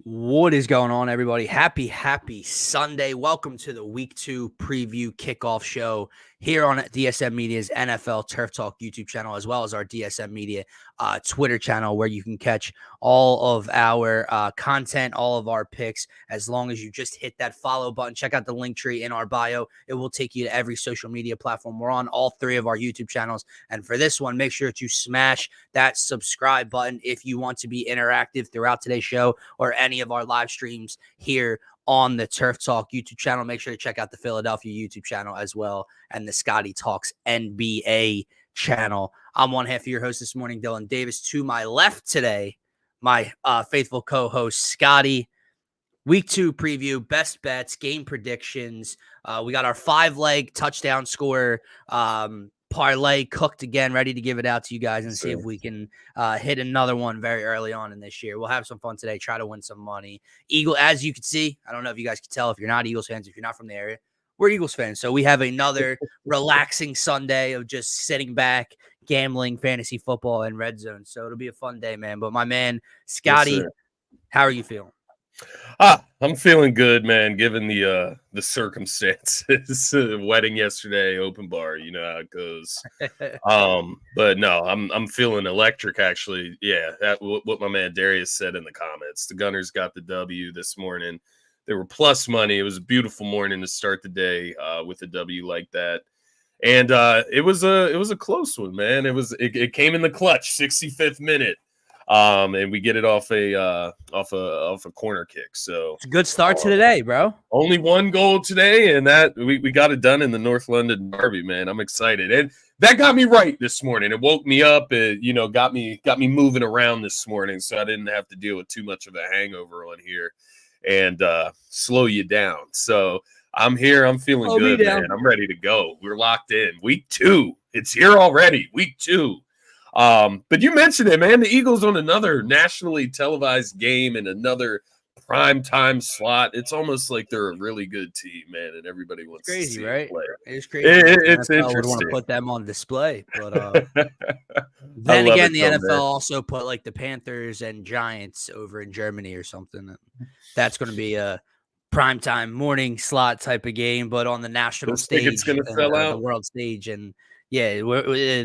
What is going on, everybody? Happy Sunday. Welcome to the Week 2 preview kickoff show here on DSM Media's NFL Turf Talk YouTube channel, as well as our DSM Media Twitter channel, where you can catch all of our content, all of our picks, as long as you just hit that follow button. Check out the link tree in our bio. It will take you to every social media platform. We're on all three of our YouTube channels. And for this one, make sure to smash that subscribe button if you want to be interactive throughout today's show or any of our live streams here on the Turf Talk YouTube channel. Make sure to check out the Philadelphia YouTube channel as well, and the Scotty Talks NBA channel. I'm one half of your host this morning, Dylan Davis. To my left today, my faithful co-host, Scotty. Week 2 preview, best bets, game predictions. We got our 5-leg touchdown score parlay cooked again, ready to give it out to you guys and see if we can hit another one very early on in this year. We'll have some fun today, try to win some money. As you can see, I don't know if you guys can tell if you're not Eagles fans, if you're not from the area, we're Eagles fans. So we have another relaxing Sunday of just sitting back, gambling, fantasy football, and red zone. So it'll be a fun day, man. But my man, Scotty, how are you feeling? I'm feeling good, man, given the circumstances. Wedding yesterday, open bar, you know how it goes. But no, I'm feeling electric, actually. Yeah, what my man Darius said in the comments. The Gunners got the W this morning. They were plus money. It was a beautiful morning to start the day with a W like that. And it was a close one, man. It came in the clutch, 65th minute. And we get it off a corner kick. So it's a good start to the day, bro. Only one goal today, and that we got it done in the North London Derby, man. I'm excited, and that got me right this morning. It woke me up. It got me moving around this morning, so I didn't have to deal with too much of a hangover on here and slow you down. So I'm here. I'm feeling good, man. I'm ready to go. We're locked in. Week 2. It's here already. Week 2. But you mentioned it, man. The Eagles on another nationally televised game and another prime time slot. It's almost like they're a really good team, man, and everybody wants to see right? play. It's crazy. It's interesting. I would want to put them on display, but then again, the NFL also put like the Panthers and Giants over in Germany or something. That's going to be a primetime morning slot type of game, but on the national stage, it's going to sell out the world stage, and yeah,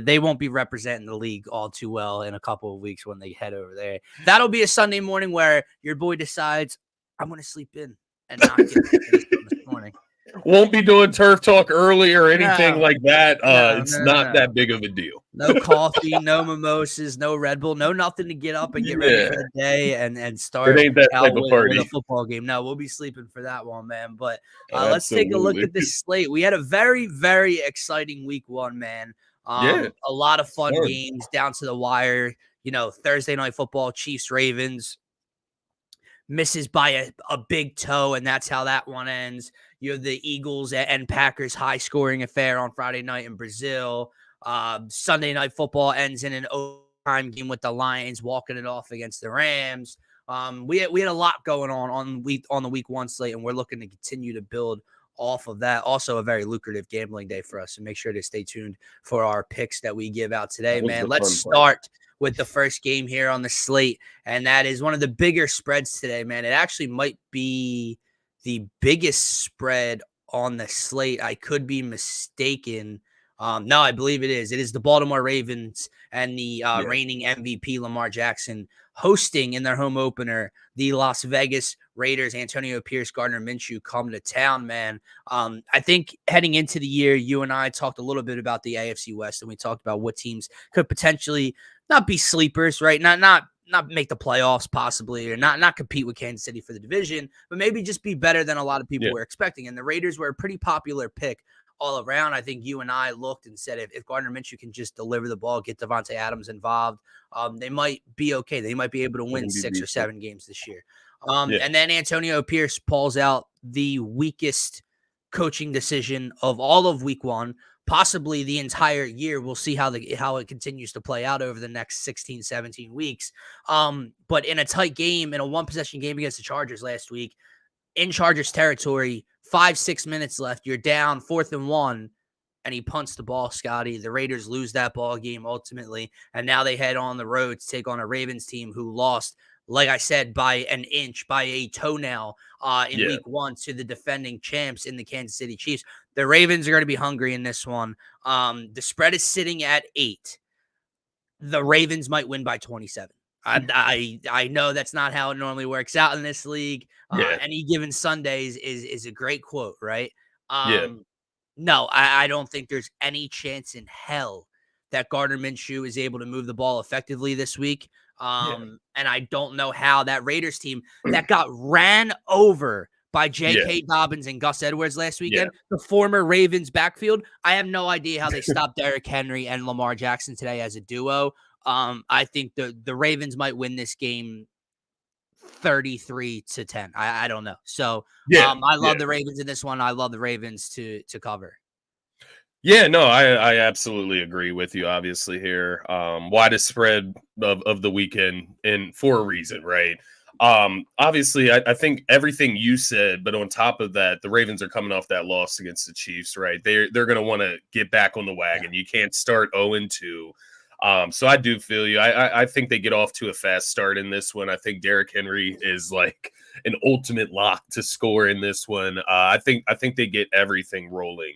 they won't be representing the league all too well in a couple of weeks when they head over there. That'll be a Sunday morning where your boy decides, I'm going to sleep in and not get this morning. Won't be doing Turf Talk early or anything like that. It's not that big of a deal. No coffee, no mimosas, no Red Bull, no nothing to get up and get ready for the day and start out with a football game. No, we'll be sleeping for that one, man. But let's take a look at this slate. We had a very, very exciting week 1, man. A lot of fun games down to the wire. Thursday night football, Chiefs, Ravens. Misses by a big toe, and that's how that one ends. You have the Eagles and Packers high-scoring affair on Friday night in Brazil. Sunday night football ends in an overtime game with the Lions walking it off against the Rams. We had a lot going on the week 1 slate, and we're looking to continue to build off of that. Also a very lucrative gambling day for us, and make sure to stay tuned for our picks that we give out today, man. Let's start with the first game here on the slate, and that is one of the bigger spreads today, man. It actually might be the biggest spread on the slate. I could be mistaken. No, I believe it is. It is the Baltimore Ravens and the reigning MVP Lamar Jackson hosting in their home opener the Las Vegas Raiders. Antonio Pierce, Gardner Minshew come to town, man. I think heading into the year, you and I talked a little bit about the AFC West, and we talked about what teams could potentially not be sleepers, right? Not make the playoffs possibly, or not compete with Kansas City for the division, but maybe just be better than a lot of people were expecting. And the Raiders were a pretty popular pick all around. I think you and I looked and said, if Gardner Minshew can just deliver the ball, get Devontae Adams involved, they might be okay. They might be able to win 6 or 7 games this year. And then Antonio Pierce pulls out the weakest coaching decision of all of week 1, possibly the entire year. We'll see how it continues to play out over the next 16, 17 weeks. But in a tight game, in a 1-possession game against the Chargers last week, in Chargers territory, 5-6 minutes left, you're down 4th and 1, and he punts the ball, Scotty. The Raiders lose that ball game ultimately, and now they head on the road to take on a Ravens team who lost, like I said, by an inch, by a toenail in week 1 to the defending champs in the Kansas City Chiefs. The Ravens are going to be hungry in this one. The spread is sitting at 8. The Ravens might win by 27. I know that's not how it normally works out in this league. Any given Sundays is a great quote, right? No, I don't think there's any chance in hell that Gardner Minshew is able to move the ball effectively this week. And I don't know how that Raiders team that got ran over by J.K. Dobbins and Gus Edwards last weekend, the former Ravens backfield. I have no idea how they stopped Derrick Henry and Lamar Jackson today as a duo. I think the Ravens might win this game 33-10. I don't know. So I love the Ravens in this one. I love the Ravens to cover. Yeah, no, I absolutely agree with you, obviously, here. Widest spread of the weekend, and for a reason, right? Obviously, I think everything you said, but on top of that, the Ravens are coming off that loss against the Chiefs, right? They're going to want to get back on the wagon. You can't start 0-2. So I do feel you. I think they get off to a fast start in this one. I think Derrick Henry is like an ultimate lock to score in this one. I think they get everything rolling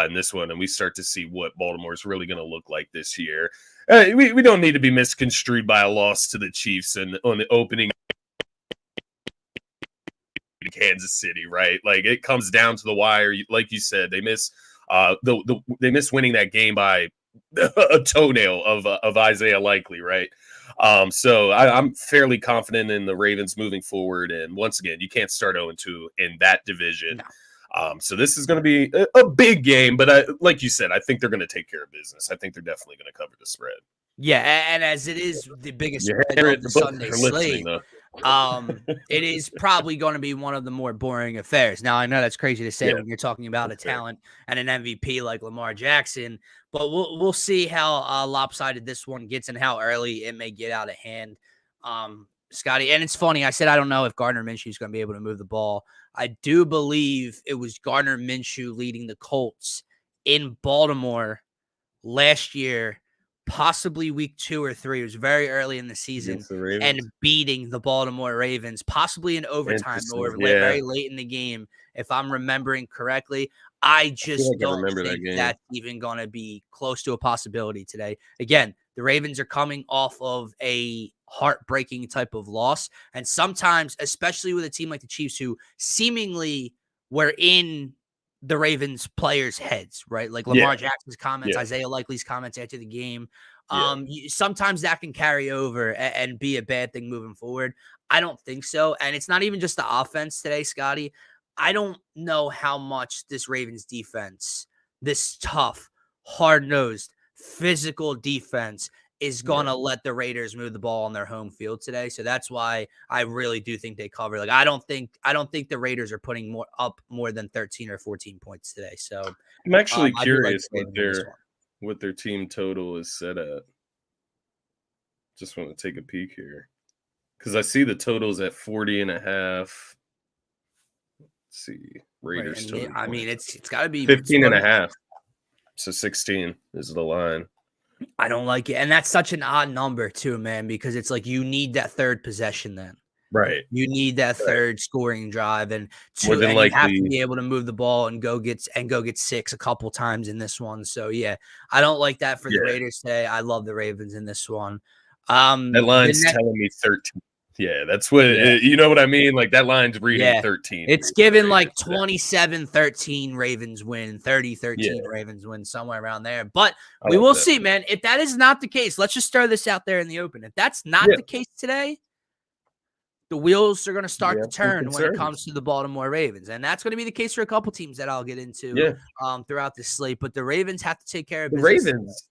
in this one, and we start to see what Baltimore is really going to look like this year. We don't need to be misconstrued by a loss to the Chiefs and on the opening in Kansas City, right? Like it comes down to the wire. Like you said, they miss they miss winning that game by a toenail of Isaiah Likely, right? So I'm fairly confident in the Ravens moving forward. And once again, you can't start 0-2 in that division. No. So this is going to be a big game, but like you said, I think they're going to take care of business. I think they're definitely going to cover the spread. Yeah, and as it is the biggest spread of the Sunday slate, it is probably going to be one of the more boring affairs. Now, I know that's crazy to say when you're talking about a talent and an MVP like Lamar Jackson, but we'll see how lopsided this one gets and how early it may get out of hand, Scotty. And it's funny, I said I don't know if Gardner Minshew is going to be able to move the ball. I do believe it was Gardner Minshew leading the Colts in Baltimore last year, possibly week 2 or 3. It was very early in the season, and beating the Baltimore Ravens, possibly in overtime or very late in the game, if I'm remembering correctly. I just don't think that's even going to be close to a possibility today. Again, the Ravens are coming off of a heartbreaking type of loss, and sometimes, especially with a team like the Chiefs, who seemingly were in the Ravens players' heads, right? Like Lamar Jackson's comments, Isaiah Likely's comments after the game. Sometimes that can carry over and be a bad thing moving forward. I don't think so. And it's not even just the offense today, Scotty. I don't know how much this Ravens defense, this tough, hard-nosed, physical defense, is going to let the Raiders move the ball on their home field today. So that's why I really do think they cover. Like, I don't think the Raiders are putting more than 13 or 14 points today. So I'm actually curious what their team total is set at. Just want to take a peek here, because I see the totals at 40.5. Let's see, Raiders total. I mean, it's got to be 15.5. So 16 is the line. I don't like it. And that's such an odd number too, man, because it's like you need that third possession then. Right. You need that third scoring drive, and you have to be able to move the ball and go get 6 a couple times in this one. So yeah, I don't like that for the Raiders today. I love the Ravens in this one. That line's telling me 13. Yeah, that's what you know what I mean? Like that line's reading 13. It's given like 27-13 Ravens win, 30-13 Ravens win, somewhere around there. But we will see, man. If that is not the case, let's just throw this out there in the open. If that's not the case today, the wheels are going to start to turn when it comes to the Baltimore Ravens. And that's going to be the case for a couple teams that I'll get into throughout this slate. But the Ravens have to take care of business. The Ravens.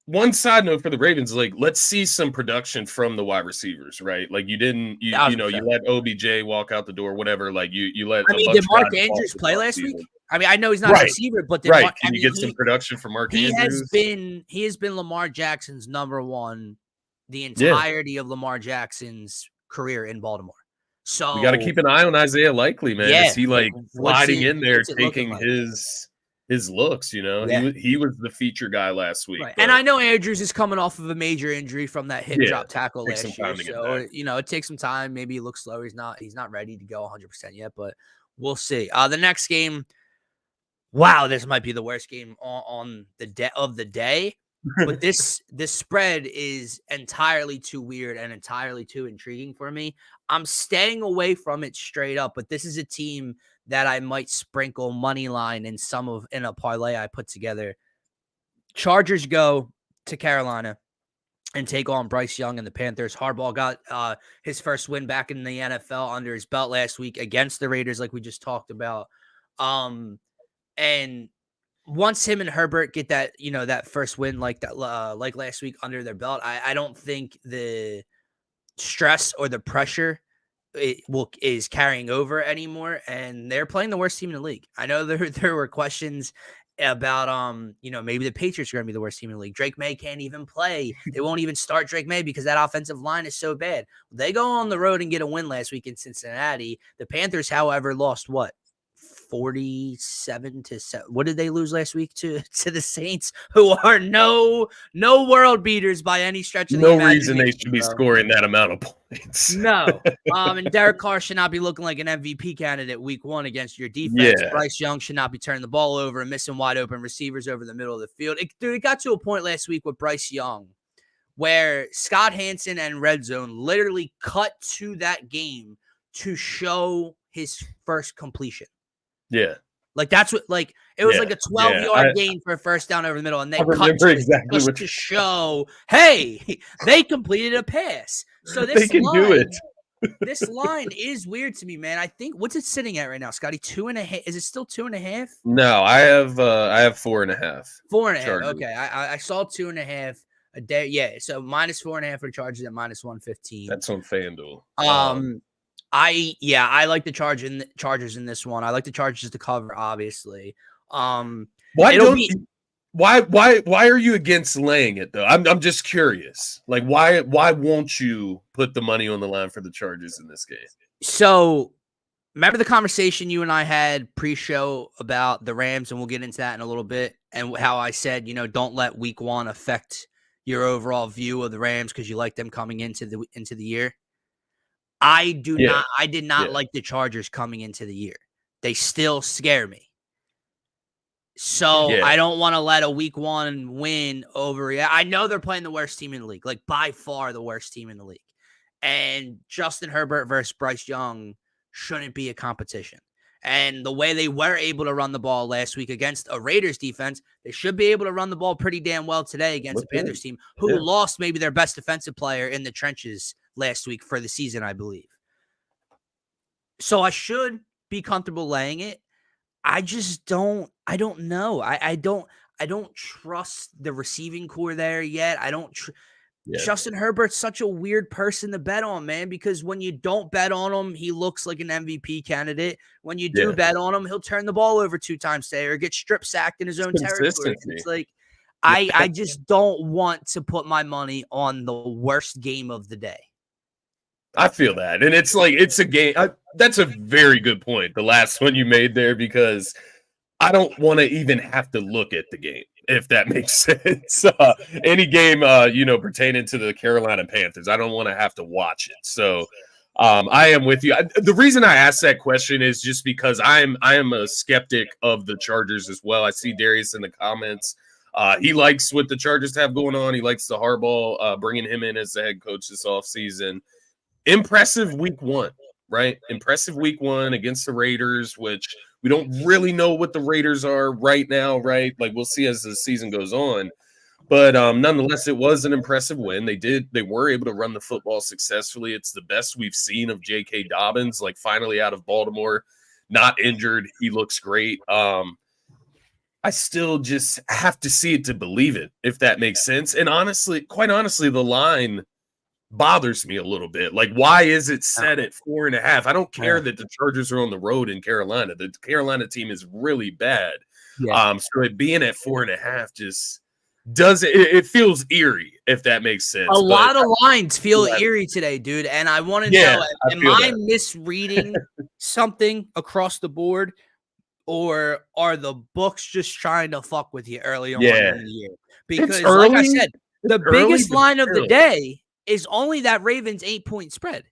One side note for the Ravens, like, let's see some production from the wide receivers, right? Like, you let OBJ walk out the door, whatever. Like, you let. Did Mark Andrews play last week? I mean, I know he's not a receiver, but can you get some production from Mark Andrews? He has been Lamar Jackson's number one the entirety of Lamar Jackson's career in Baltimore. So we got to keep an eye on Isaiah Likely, man. Is he like sliding in there, taking his his looks. He was the feature guy last week. Right. And I know Andrews is coming off of a major injury from that hip drop tackle last year. So, it takes some time. Maybe he looks slow. He's not ready to go 100% yet, but we'll see. The next game, wow, this might be the worst game on the day. But this spread is entirely too weird and entirely too intriguing for me. I'm staying away from it straight up, but this is a team that I might sprinkle money line in a parlay I put together. Chargers go to Carolina and take on Bryce Young and the Panthers. Harbaugh got his first win back in the NFL under his belt last week against the Raiders, like we just talked about. And once him and Herbert get that, that first win like last week under their belt, I don't think the stress or the pressure is carrying over anymore. And they're playing the worst team in the league. I know there were questions about maybe the Patriots are going to be the worst team in the league. Drake May can't even play. They won't even start Drake May because that offensive line is so bad. They go on the road and get a win last week in Cincinnati. The Panthers, however, lost 47-7. What did they lose last week to the Saints, who are no world beaters by any stretch of the imagination? No reason they should be scoring that amount of points. No. And Derek Carr should not be looking like an MVP candidate week 1 against your defense. Yeah. Bryce Young should not be turning the ball over and missing wide open receivers over the middle of the field. It got to a point last week with Bryce Young where Scott Hansen and Red Zone literally cut to that game to show his first completion. Yeah. Like that's what it was like a 12-yard gain for a first down over the middle, and they cut to to show, hey, they completed a pass. So this do it. This line is weird to me, man. I think what's it sitting at right now, Scotty? 2.5. Is it still 2.5? No, I have 4.5. 4.5. Okay. I saw 2.5 a day. Yeah. So -4.5 for the Chargers at -115. That's on FanDuel. I like the Chargers in this one. I like the Chargers to cover, obviously. Why are you against laying it though? I'm just curious. Like why won't you put the money on the line for the Chargers in this game? So remember the conversation you and I had pre-show about the Rams, and we'll get into that in a little bit, and how I said, don't let week 1 affect your overall view of the Rams because you like them coming into the year. I did not like the Chargers coming into the year. They still scare me. So I don't want to let a week 1 win over. I know they're playing the worst team in the league, like by far the worst team in the league. And Justin Herbert versus Bryce Young shouldn't be a competition. And the way they were able to run the ball last week against a Raiders defense, they should be able to run the ball pretty damn well today against the Panthers team, who lost maybe their best defensive player in the trenches last week for the season, I believe. So I should be comfortable laying it. I just don't know. I don't trust the receiving core there yet. Justin Herbert's such a weird person to bet on, man, because when you don't bet on him, he looks like an MVP candidate. When you do bet on him, he'll turn the ball over 2 times today or get strip sacked in his own territory. It's like, I just don't want to put my money on the worst game of the day. I feel that. And it's like, it's a game. That's a very good point. The last one you made there, because I don't want to even have to look at the game, if that makes sense. Any game, pertaining to the Carolina Panthers, I don't want to have to watch it. So I am with you. The reason I asked that question is just because I am a skeptic of the Chargers as well. I see Darius in the comments. He likes what the Chargers have going on. He likes the Harbaugh bringing him in as the head coach this offseason. Impressive week 1, right? Impressive week 1 against the Raiders, which we don't really know what the Raiders are right now, right? Like we'll see as the season goes on. But nonetheless, it was an impressive win. They were able to run the football successfully. It's the best we've seen of J.K. Dobbins, like finally out of Baltimore, not injured. He looks great. I still just have to see it to believe it, if that makes sense. And quite honestly, the line bothers me a little bit. Like, why is it set at 4.5? I don't care that the Chargers are on the road in Carolina. The Carolina team is really bad. So it being at 4.5 just does it feels eerie, if that makes sense. A lot of lines feel eerie today, dude. And I want to know, am I misreading something across the board? or are the books just trying to fuck with you early on in the year? Because, like I said, the biggest line of the day is only that Ravens 8-point spread.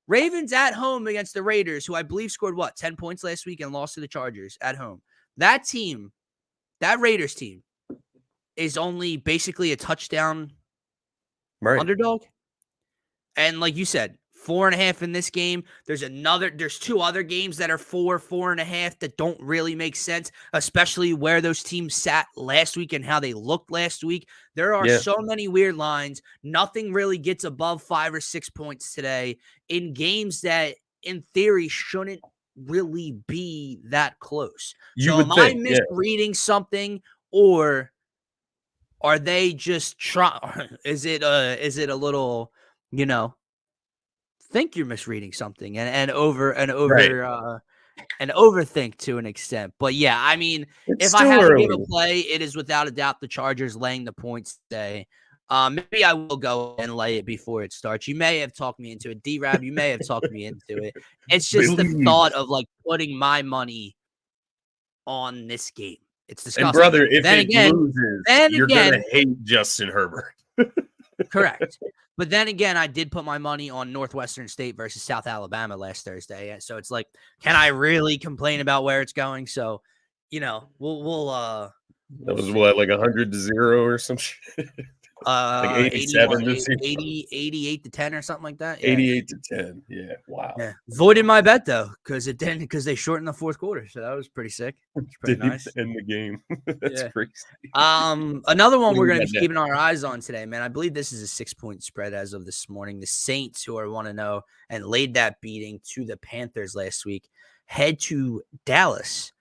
Ravens at home against the Raiders, who I believe scored 10 points last week and lost to the Chargers at home. That team, that Raiders team, is only basically a touchdown underdog. And like you said, 4.5 in this game. There's 2 other games that are 4.5 that don't really make sense, especially where those teams sat last week and how they looked last week. There are so many weird lines. Nothing really gets above 5 or 6 points today in games that, in theory, shouldn't really be that close. Am I misreading something, or are they just trying? Is it a little, think you're misreading something and overthink to an extent? But yeah, I mean, if I had to give a play, it is without a doubt the Chargers laying the points today. Maybe I will go and lay it before it starts. You may have talked me into it, D-Rab. You may have talked me into it. It's just the thought of putting my money on this game. It's disgusting. And brother, if loses, you're gonna hate Justin Herbert. Correct. But then again, I did put my money on Northwestern State versus South Alabama last Thursday. So it's like, can I really complain about where it's going? So, we'll that was like 100-0 or some shit. Like 88 to 10 or something like that. Yeah. 88 to 10. Yeah. Wow. Yeah. Voided my bet though, because they shortened the fourth quarter. So that was pretty sick. It's pretty nice. End the game. That's crazy. Another one we're going to be keeping our eyes on today, man. I believe this is a 6-point spread as of this morning. The Saints, who are 1-0 and laid that beating to the Panthers last week, head to Dallas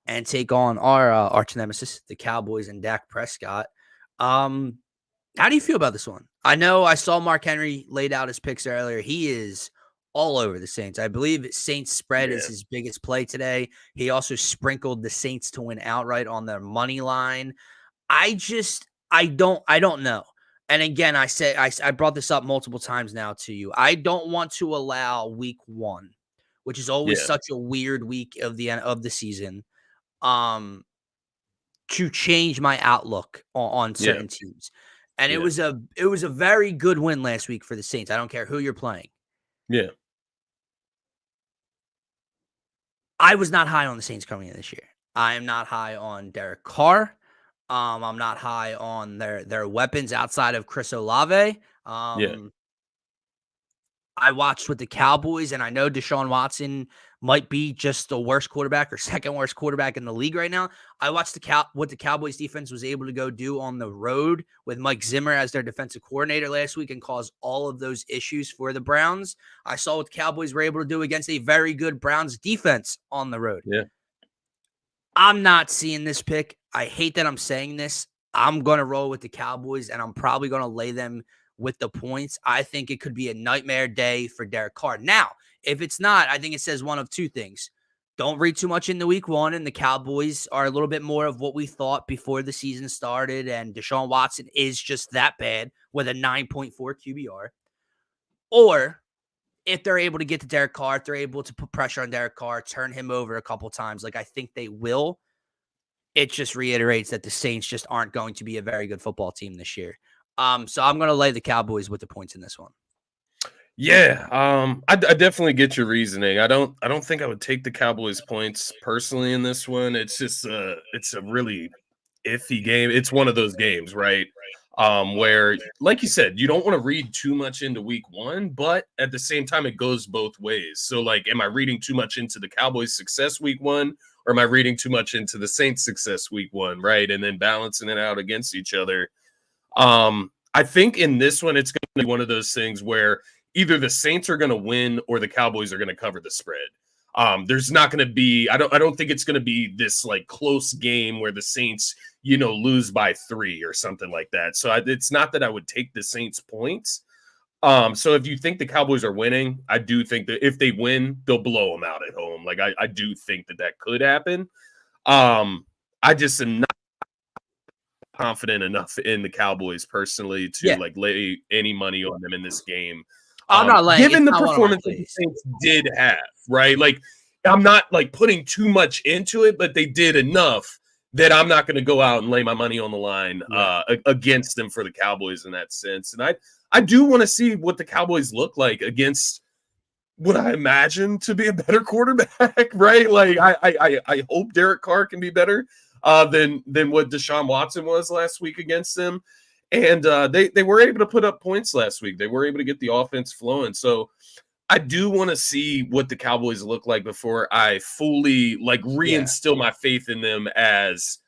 and take on our arch nemesis, the Cowboys and Dak Prescott. How do you feel about this one? I know I saw Mark Henry laid out his picks earlier. He is all over the Saints. I believe Saints spread is his biggest play today. He also sprinkled the Saints to win outright on their money line. I don't know. And again, I brought this up multiple times now to you. I don't want to allow week 1, which is always such a weird week of the season, to change my outlook on certain teams. And it was a very good win last week for the Saints. I don't care who you're playing. Yeah. I was not high on the Saints coming in this year. I am not high on Derek Carr. I'm not high on their weapons outside of Chris Olave. I watched with the Cowboys, and I know Deshaun Watson might be just the worst quarterback or second worst quarterback in the league right now. I watched what the Cowboys defense was able to go do on the road with Mike Zimmer as their defensive coordinator last week and cause all of those issues for the Browns. I saw what the Cowboys were able to do against a very good Browns defense on the road. Yeah. I'm not seeing this pick. I hate that I'm saying this. I'm going to roll with the Cowboys, and I'm probably going to lay them with the points. I think it could be a nightmare day for Derek Carr. Now, if it's not, I think it says one of two things. Don't read too much into week 1, and the Cowboys are a little bit more of what we thought before the season started, and Deshaun Watson is just that bad with a 9.4 QBR. Or if they're able to get to Derek Carr, if they're able to put pressure on Derek Carr, turn him over a couple times, like I think they will, it just reiterates that the Saints just aren't going to be a very good football team this year. So I'm going to lay the Cowboys with the points in this one. Yeah, I definitely get your reasoning. I don't think I would take the Cowboys points personally in this one. It's just it's a really iffy game. It's one of those games, right? Where, like you said, you don't want to read too much into week 1, but at the same time, it goes both ways. So, like, am I reading too much into the Cowboys' success week 1, or am I reading too much into the Saints' success week 1, right? And then balancing it out against each other. I think in this one, it's going to be one of those things where either the Saints are going to win or the Cowboys are going to cover the spread. There's not going to be, I don't think it's going to be this like close game where the Saints, lose by 3 or something like that. So it's not that I would take the Saints points. So if you think the Cowboys are winning, I do think that if they win, they'll blow them out at home. Like I do think that could happen. I just am not confident enough in the Cowboys personally to like lay any money on them in this game. I'm not laying. Given the performance that the Saints did have, right? Like I'm not like putting too much into it, but they did enough that I'm not going to go out and lay my money on the line against them for the Cowboys in that sense. And I do want to see what the Cowboys look like against what I imagine to be a better quarterback, right? Like I hope Derek Carr can be better than what Deshaun Watson was last week against them. And they were able to put up points last week. They were able to get the offense flowing. So I do want to see what the Cowboys look like before I fully like reinstill my faith in them as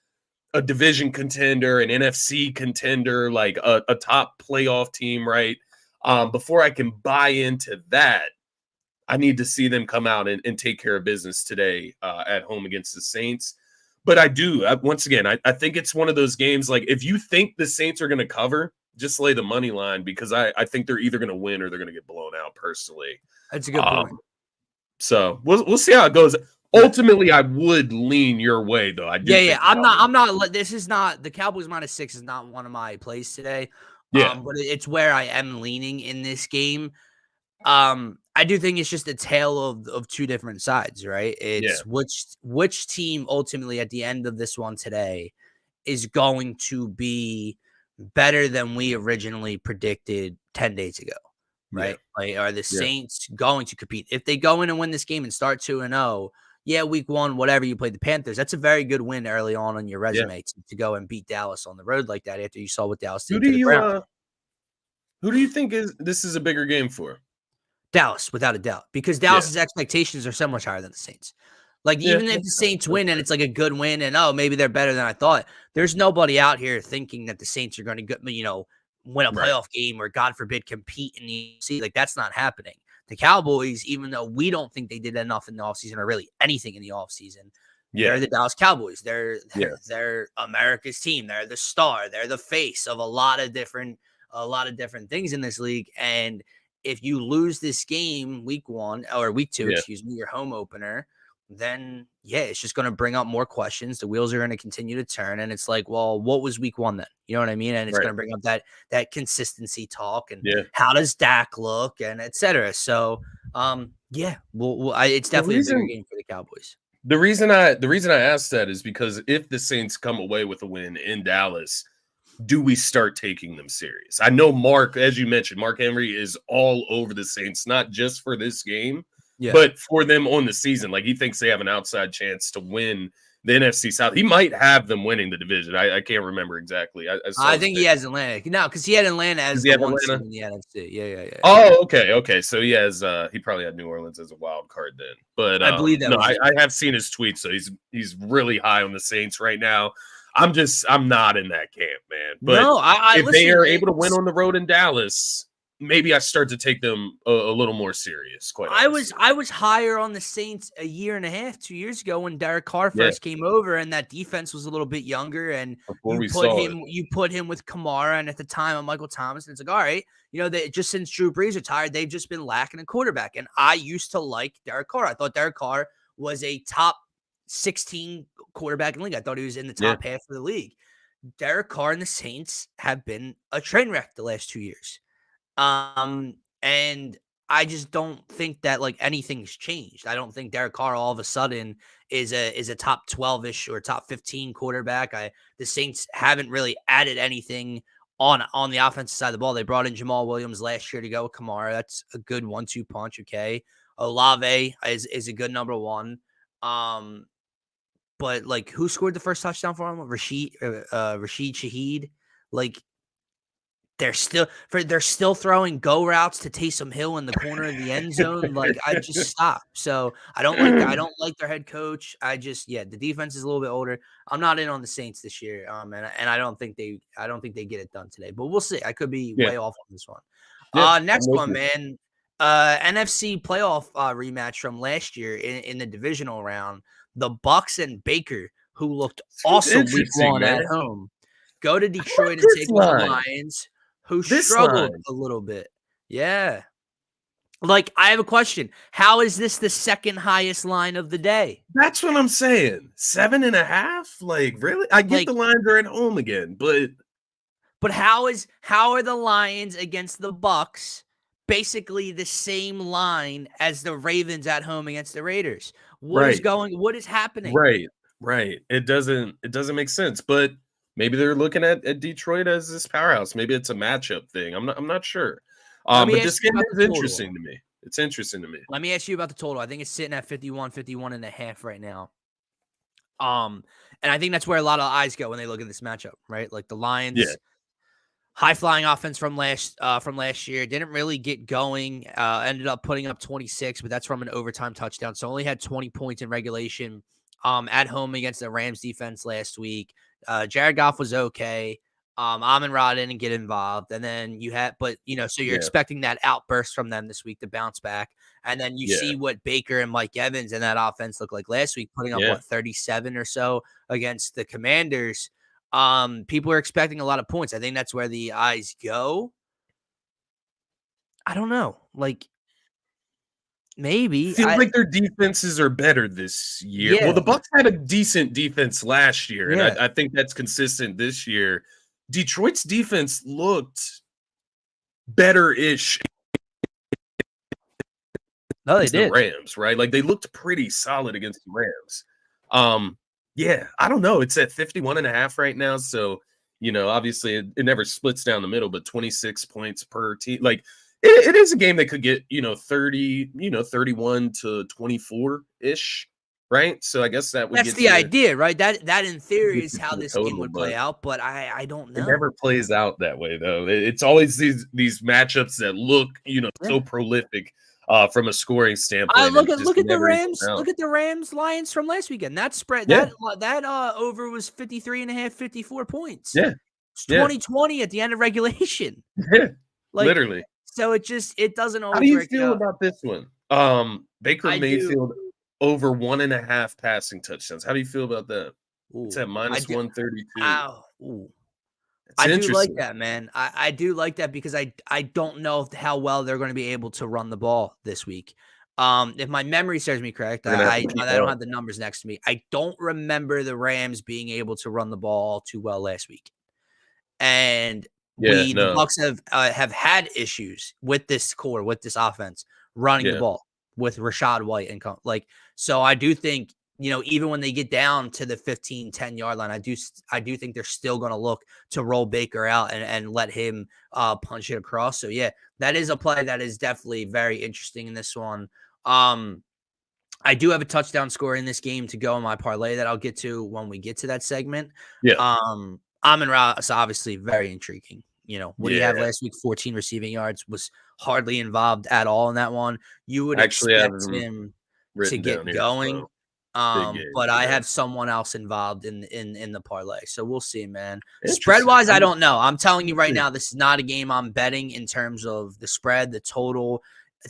a division contender, an NFC contender, like a top playoff team, right? Before I can buy into that, I need to see them come out and take care of business today at home against the Saints. But I do, once again, I think it's one of those games, like if you think the Saints are going to cover, just lay the money line because I think they're either going to win or they're going to get blown out personally. That's a good point. So we'll see how it goes. Ultimately, I would lean your way, though. I do. Yeah. I'm not. This is not the Cowboys -6 is not one of my plays today. Yeah, but it's where I am leaning in this game. I do think it's just a tale of two different sides, right? It's which team ultimately at the end of this one today is going to be better than we originally predicted 10 days ago, right? Like, are the Saints going to compete? If they go in and win this game and start 2-0, week 1, whatever, you played the Panthers, that's a very good win early on your resume to go and beat Dallas on the road like that after you saw what Dallas did to the Browns. Who do you think this is a bigger game for? Dallas, without a doubt, because Dallas's expectations are so much higher than the Saints. Like, even if the Saints win and it's like a good win and, maybe they're better than I thought, there's nobody out here thinking that the Saints are going to, win a playoff game or, God forbid, compete in the NFC. Like, that's not happening. The Cowboys, even though we don't think they did enough in the offseason or really anything in the offseason, they're the Dallas Cowboys. They're America's team. They're the star. They're the face of a lot of different things in this league. And if you lose this game week 1 or week 2, your home opener, then it's just going to bring up more questions. The wheels are going to continue to turn. And it's like, well, what was week 1 then? You know what I mean? And it's going to bring up that consistency talk and how does Dak look and et cetera. So, it's definitely a bigger game for the Cowboys. The reason I asked that is because if the Saints come away with a win in Dallas, do we start taking them serious? I know Mark, as you mentioned, Mark Henry is all over the Saints, not just for this game, but for them on the season. Like, he thinks they have an outside chance to win the NFC South. He might have them winning the division. I can't remember exactly. I think he has Atlanta. No, because he had Atlanta as the one seed in the NFC. Yeah. Oh, okay. So he has he probably had New Orleans as a wild card then. But I believe that. I have seen his tweets, so he's really high on the Saints right now. I'm not in that camp, man. But if they are able to win on the road in Dallas, maybe I start to take them a little more serious. I was higher on the Saints a year and a half, 2 years ago when Derek Carr first came over, and that defense was a little bit younger. And you put him with Kamara, and at the time of Michael Thomas, and it's like, all right, just since Drew Brees retired, they've just been lacking a quarterback. And I used to like Derek Carr. I thought Derek Carr was a top 16 quarterback in the league. I thought he was in the top half of the league. Derek Carr and the Saints have been a train wreck the last 2 years. And I just don't think that like anything's changed. I don't think Derek Carr all of a sudden is a top 12-ish or top 15 quarterback. The Saints haven't really added anything on the offensive side of the ball. They brought in Jamal Williams last year to go with Kamara. That's a good 1-2 punch. Okay. Olave is a good number 1. But like, who scored the first touchdown for him? Rashid Shaheed. Like, they're still throwing go routes to Taysom Hill in the corner of the end zone. Like, I just stop. So I don't like their head coach. The defense is a little bit older. I'm not in on the Saints this year. And I don't think they get it done today. But we'll see. I could be way off on this one. Next one, man. NFC playoff rematch from last year in the divisional round. The Bucs and Baker, who looked awesome week 1 at home, go to Detroit and take on the Lions, who struggled a little bit. Yeah. Like, I have a question. How is this the second highest line of the day? That's what I'm saying. 7.5? Like, really? I get the Lions are at home again, but how are the Lions against the Bucs basically the same line as the Ravens at home against the Raiders. What is happening? Right. It doesn't make sense, but maybe they're looking at Detroit as this powerhouse. Maybe it's a matchup thing. I'm not sure. But this game is interesting to me. It's interesting to me. Let me ask you about the total. I think it's sitting at 51 and a half right now. And I think that's where a lot of eyes go when they look at this matchup, right? Like the Lions, high flying offense from last year, didn't really get going. Ended up putting up 26, but that's from an overtime touchdown. So only had 20 points in regulation. At home against the Rams defense last week. Jared Goff was okay. Amon-Ra didn't get involved. And then so you're expecting that outburst from them this week to bounce back. And then you see what Baker and Mike Evans and that offense looked like last week, putting up 37 or so against the Commanders. People are expecting a lot of points. I think that's where the eyes go. I don't know. Maybe. Feels like their defenses are better this year. Yeah. Well, the Bucs had a decent defense last year, and I think that's consistent this year. Detroit's defense looked better-ish. No, they did. The Rams, right? Like, they looked pretty solid against the Rams. I don't know. It's at 51.5 right now, so, obviously it never splits down the middle, but 26 points per team. Like, it is a game that could get, 30, 31 to 24-ish, right? So I guess that's the idea, right? That in theory is how this game would play out, but I don't know. It never plays out that way, though. It's always these matchups that look, so prolific from a scoring standpoint. Look at the Rams. Look at the Rams Lions from last weekend. That spread that over was 53.5, 54 points. Yeah. It's 2020 at the end of regulation. Yeah. Literally. So it doesn't always. How do you feel about this one? Baker Mayfield over 1.5 passing touchdowns. How do you feel about that? It's at minus 132. I do like that, man. I do like that because I don't know how well they're going to be able to run the ball this week. If my memory serves me correct, I don't have the numbers next to me. I don't remember the Rams being able to run the ball all too well last week, and the Bucs have had issues with this core, with this offense running the ball with Rachaad White and so I do think, even when they get down to the 15, 10-yard line, I do think they're still going to look to roll Baker out and let him punch it across. So that is a play that is definitely very interesting in this one. I do have a touchdown score in this game to go in my parlay that I'll get to when we get to that segment. Amon-Ra is obviously very intriguing. What do you have last week? 14 receiving yards, was hardly involved at all in that one. You would expect him to get going. But I have someone else involved in the parlay. So we'll see, man. Spread-wise, I don't know. I'm telling you right now, this is not a game I'm betting in terms of the spread, the total.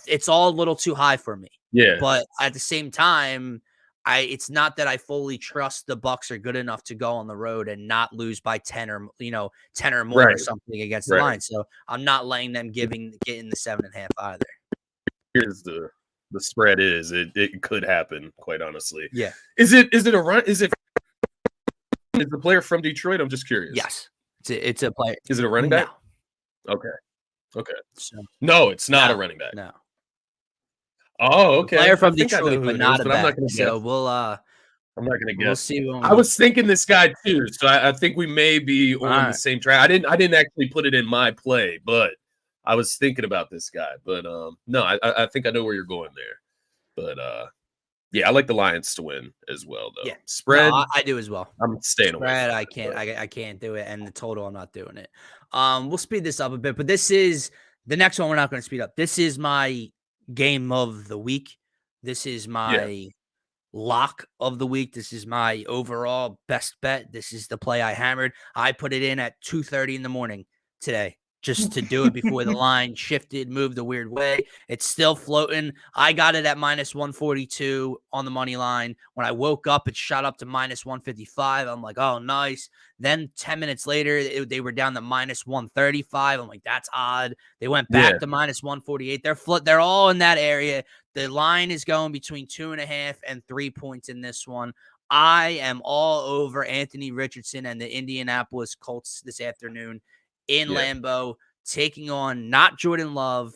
It's all a little too high for me. Yeah. But at the same time, it's not that I fully trust the Bucs are good enough to go on the road and not lose by 10 or more or something against the line. So I'm not letting them getting the 7.5 either. Here's the spread is it could happen, quite honestly. Yeah. Is it a run? Is the player from Detroit? I'm just curious. Yes. It's a player. Is it a running back? No. Okay. So, no, it's not a running back. No. Oh, okay. Player from Detroit, but not a back. I'm not gonna so we'll I'm not gonna guess. We'll see. I was thinking this guy too, so I think we may be on the same track. I didn't actually put it in my play, but I was thinking about this guy. But no, I think I know where you're going there. But I like the Lions to win as well, though. Yeah, spread. No, I do as well. I'm staying away. Spread, I can't do it, and the total, I'm not doing it. We'll speed this up a bit, but this is the next one. We're not going to speed up. This is my game of the week. This is my lock of the week. This is my overall best bet. This is the play I hammered. I put it in at 2:30 in the morning today just to do it before the line shifted, moved a weird way. It's still floating. I got it at minus 142 on the money line. When I woke up, it shot up to minus 155. I'm like, oh, nice. Then 10 minutes later, they were down to minus 135. I'm like, that's odd. They went back to minus 148. They're all in that area. The line is going between 2.5 and 3 points in this one. I am all over Anthony Richardson and the Indianapolis Colts this afternoon in Lambeau, taking on not Jordan Love,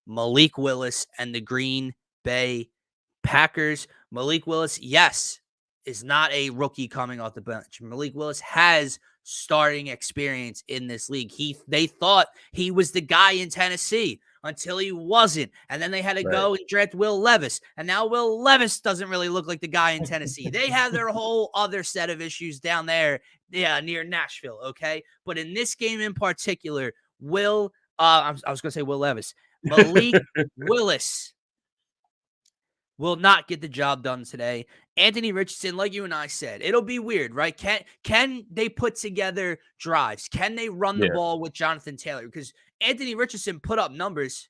Malik Willis and the Green Bay Packers. Malik Willis, yes, is not a rookie coming off the bench. Malik Willis has starting experience in this league. They thought he was the guy in Tennessee until he wasn't. And then they had to go and draft Will Levis. And now Will Levis doesn't really look like the guy in Tennessee. They have their whole other set of issues down there, near Nashville, okay? But in this game in particular, I was going to say Will Levis. Malik Willis will not get the job done today. Anthony Richardson, like you and I said, it'll be weird, right? Can they put together drives? Can they run the ball with Jonathan Taylor? Because Anthony Richardson put up numbers,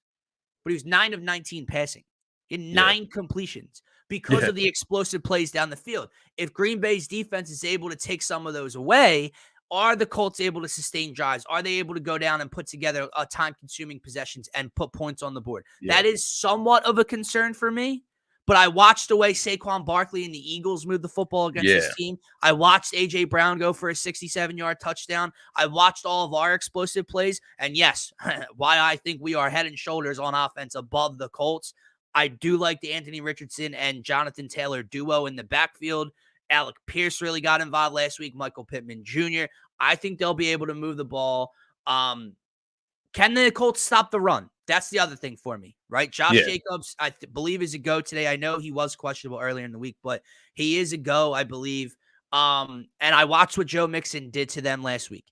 but he was 9 of 19 passing in 9 completions because of the explosive plays down the field. If Green Bay's defense is able to take some of those away, are the Colts able to sustain drives? Are they able to go down and put together time-consuming possessions and put points on the board? That is somewhat of a concern for me. But I watched the way Saquon Barkley and the Eagles moved the football against this team. I watched A.J. Brown go for a 67-yard touchdown. I watched all of our explosive plays. And yes, why I think we are head and shoulders on offense above the Colts. I do like the Anthony Richardson and Jonathan Taylor duo in the backfield. Alec Pierce really got involved last week. Michael Pittman Jr. I think they'll be able to move the ball. Can the Colts stop the run? That's the other thing for me, right? Josh Jacobs, I believe, is a go today. I know he was questionable earlier in the week, but he is a go, I believe. And I watched what Joe Mixon did to them last week.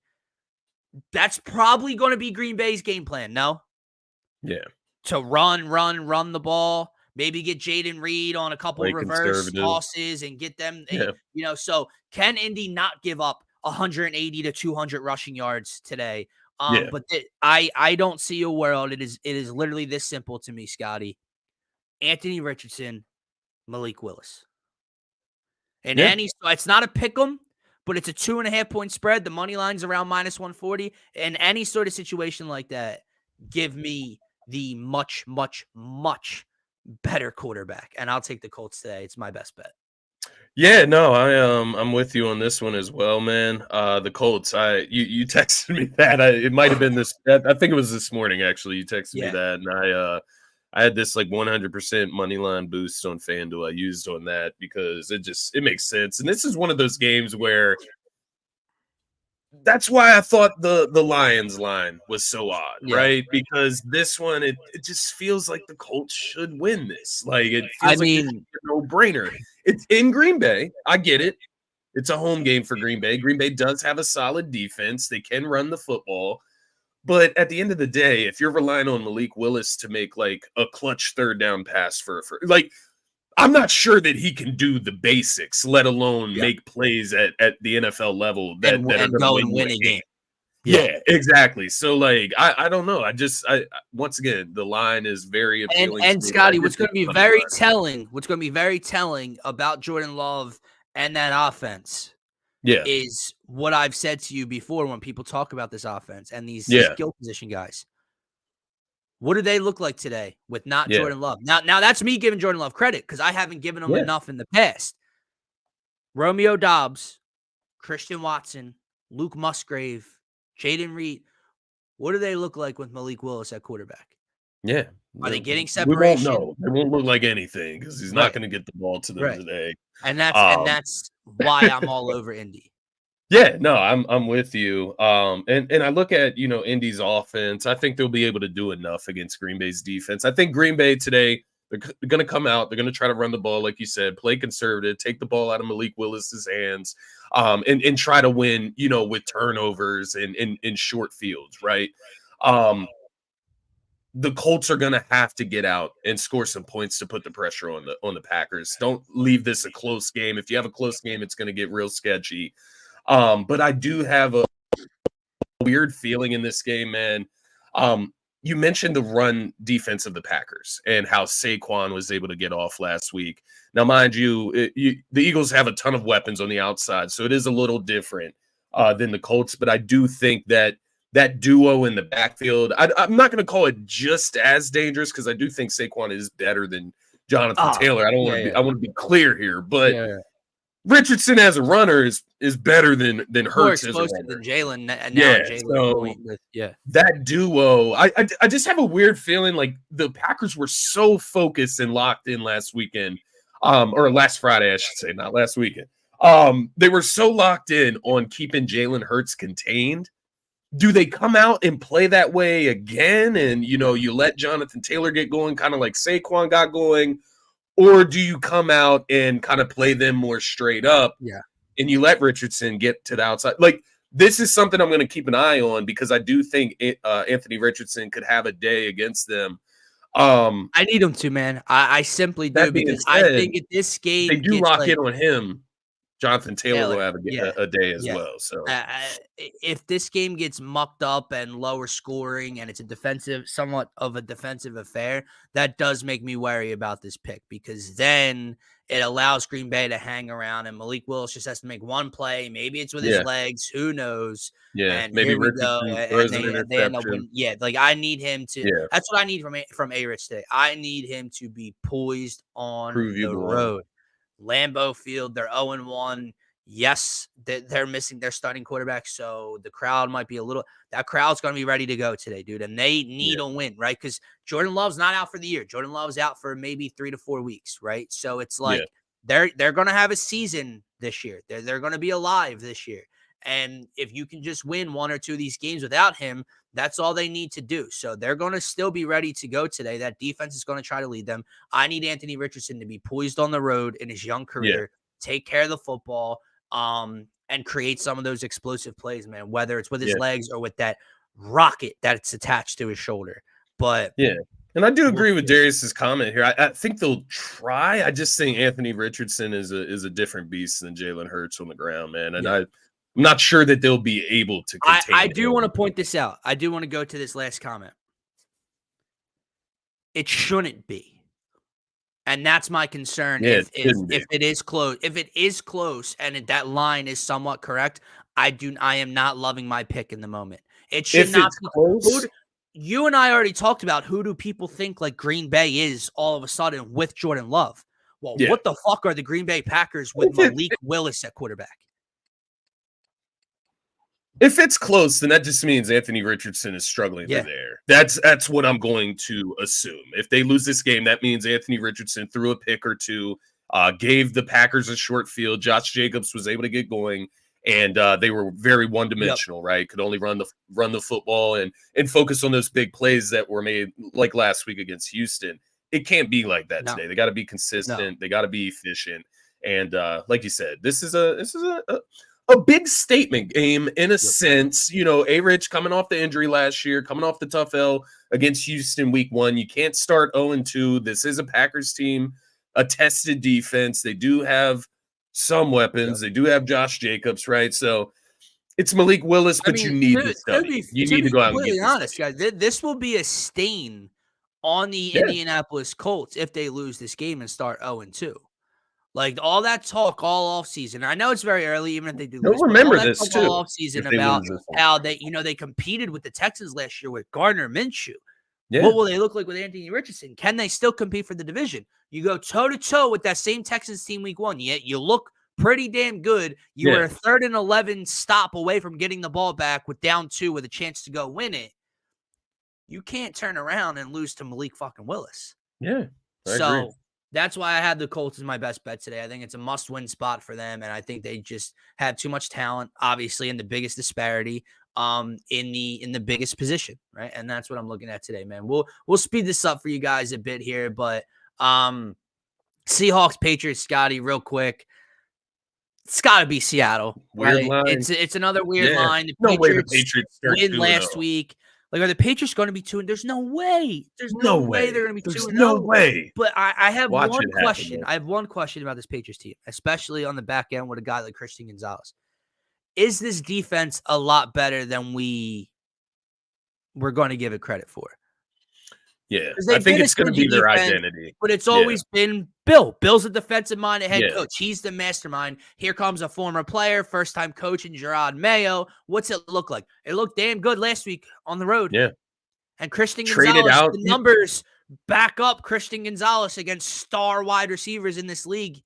That's probably going to be Green Bay's game plan, no? Yeah. To run the ball, maybe get Jaden Reed on a couple of reverse tosses and get them, so can Indy not give up 180 to 200 rushing yards today? But I don't see a world. It is literally this simple to me, Scotty. Anthony Richardson, Malik Willis. And it's not a pick 'em, but it's a 2.5 point spread. The money line's around -140. In any sort of situation like that, give me the much, much, much better quarterback. And I'll take the Colts today. It's my best bet. Yeah, no, I'm with you on this one as well, man. The Colts, you texted me that. It might have been this. I think it was this morning actually. You texted me that, and I had this like 100% money line boost on FanDuel. I used on that because it makes sense. And this is one of those games where that's why I thought the Lions line was so odd, right? Because this one, it just feels like the Colts should win this. Like it feels like it's a no-brainer. It's in Green Bay. I get it. It's a home game for Green Bay. Green Bay does have a solid defense. They can run the football. But at the end of the day, if you're relying on Malik Willis to make like a clutch third down pass for like, I'm not sure that he can do the basics, let alone make plays at the NFL level that are go and win a game. Yeah, exactly. So like, I don't know. I once again, the line is very appealing. And Scotty, what's going to be very telling about Jordan Love and that offense is what I've said to you before when people talk about this offense and these skill position guys. What do they look like today with not Jordan Love? Now that's me giving Jordan Love credit because I haven't given him enough in the past. Romeo Doubs, Christian Watson, Luke Musgrave, Jaden Reed. What do they look like with Malik Willis at quarterback? Yeah. Are they getting separation? We won't know. They won't look like anything because he's not going to get the ball to them today. And that's why I'm all over Indy. Yeah, no, I'm with you. And I look at, Indy's offense. I think they'll be able to do enough against Green Bay's defense. I think Green Bay today, they're going to come out. They're going to try to run the ball, like you said, play conservative, take the ball out of Malik Willis's hands, and try to win, with turnovers and in short fields, right? The Colts are going to have to get out and score some points to put the pressure on the Packers. Don't leave this a close game. If you have a close game, it's going to get real sketchy. But I do have a weird feeling in this game, man. You mentioned the run defense of the Packers and how Saquon was able to get off last week. Now, mind you, the Eagles have a ton of weapons on the outside, so it is a little different than the Colts. But I do think that duo in the backfield, I'm not going to call it just as dangerous because I do think Saquon is better than Jonathan Taylor. I want to be clear here, but Richardson as a runner is better than Hurts as a runner. Than Jalen. Now Jalen that duo, I just have a weird feeling like the Packers were so focused and locked in last weekend, or last Friday, I should say, not last weekend. They were so locked in on keeping Jalen Hurts contained. Do they come out and play that way again? And, you let Jonathan Taylor get going, kind of like Saquon got going, or do you come out and kind of play them more straight up? Yeah. And you let Richardson get to the outside? Like, this is something I'm going to keep an eye on because I do think Anthony Richardson could have a day against them. I need him to, man. I simply do because I think at this game they do lock in on him. Jonathan Taylor will have a day as well. So if this game gets mucked up and lower scoring and it's somewhat of a defensive affair, that does make me worry about this pick because then it allows Green Bay to hang around and Malik Willis just has to make one play. Maybe it's with his legs. Who knows? Yeah. And maybe they end up winning. Yeah. Like I need him to. Yeah. That's what I need from A-Rich today. I need him to be poised on the road. Lambeau Field, they're 0-1. Yes, they're missing their starting quarterback, so the crowd might be that crowd's going to be ready to go today, dude, and they need a win, right? Because Jordan Love's not out for the year. Jordan Love's out for maybe 3 to 4 weeks, right? So it's like they're going to have a season this year. They're going to be alive this year, and if you can just win 1 or 2 of these games without him, that's all they need to do. So they're going to still be ready to go today. That defense is going to try to lead them. I need Anthony Richardson to be poised on the road in his young career, take care of the football, and create some of those explosive plays, man, whether it's with his legs or with that rocket that's attached to his shoulder. But and I do agree with Darius's comment here. I think they'll try. I just think Anthony Richardson is a different beast than Jalen Hurts on the ground, man. And I'm not sure that they'll be able to contain I do want to point this out. I do want to go to this last comment. It shouldn't be. And that's my concern. If it is close, and that line is somewhat correct, I am not loving my pick in the moment. It should not be close. You and I already talked about who do people think like Green Bay is all of a sudden with Jordan Love. Well, what the fuck are the Green Bay Packers with Malik Willis at quarterback? If it's close, then that just means Anthony Richardson is struggling for there. That's what I'm going to assume. If they lose this game, that means Anthony Richardson threw a pick or two, gave the Packers a short field. Josh Jacobs was able to get going, and they were very one-dimensional, right? Could only run the football and focus on those big plays that were made like last week against Houston. It can't be like that today. They got to be consistent. They got to be efficient. And like you said, this is a big statement game in a sense. A-Rich coming off the injury last year, coming off the tough L against Houston week 1. You can't start 0-2. This is a Packers team, a tested defense. They do have some weapons. They do have Josh Jacobs, right? So it's Malik Willis, but you need to study. You need to go out and get honest, guys. This will be a stain on the Indianapolis Colts if they lose this game and start 0-2. Like all that talk all offseason. I know it's very early, even if they do lose. Remember this too. All offseason about how they competed with the Texans last year with Gardner Minshew. Yeah. What will they look like with Anthony Richardson? Can they still compete for the division? You go toe to toe with that same Texans team week 1. Yet you look pretty damn good. You were a 3rd and 11 stop away from getting the ball back with down 2 with a chance to go win it. You can't turn around and lose to Malik fucking Willis. Yeah. I agree. That's why I had the Colts as my best bet today. I think it's a must-win spot for them, and I think they just have too much talent, obviously, in the biggest disparity, in the biggest position, right? And that's what I'm looking at today, man. We'll speed this up for you guys a bit here, but Seahawks, Patriots, Scotty, real quick. It's got to be Seattle. Weird line. It's another weird line. The Patriots win last week. Like, are the Patriots going to be 2? There's no way. There's no way they're going to be 2. There's no way. But I have one question. I have one question about this Patriots team, especially on the back end with a guy like Christian Gonzalez. Is this defense a lot better than we're going to give it credit for? Yeah, I think it's going to be their identity. But it's always been Bill. Bill's a defensive-minded head coach. He's the mastermind. Here comes a former player, first-time coach in Gerard Mayo. What's it look like? It looked damn good last week on the road. Yeah. And Christian Gonzalez, the numbers back up Christian Gonzalez against star wide receivers in this league.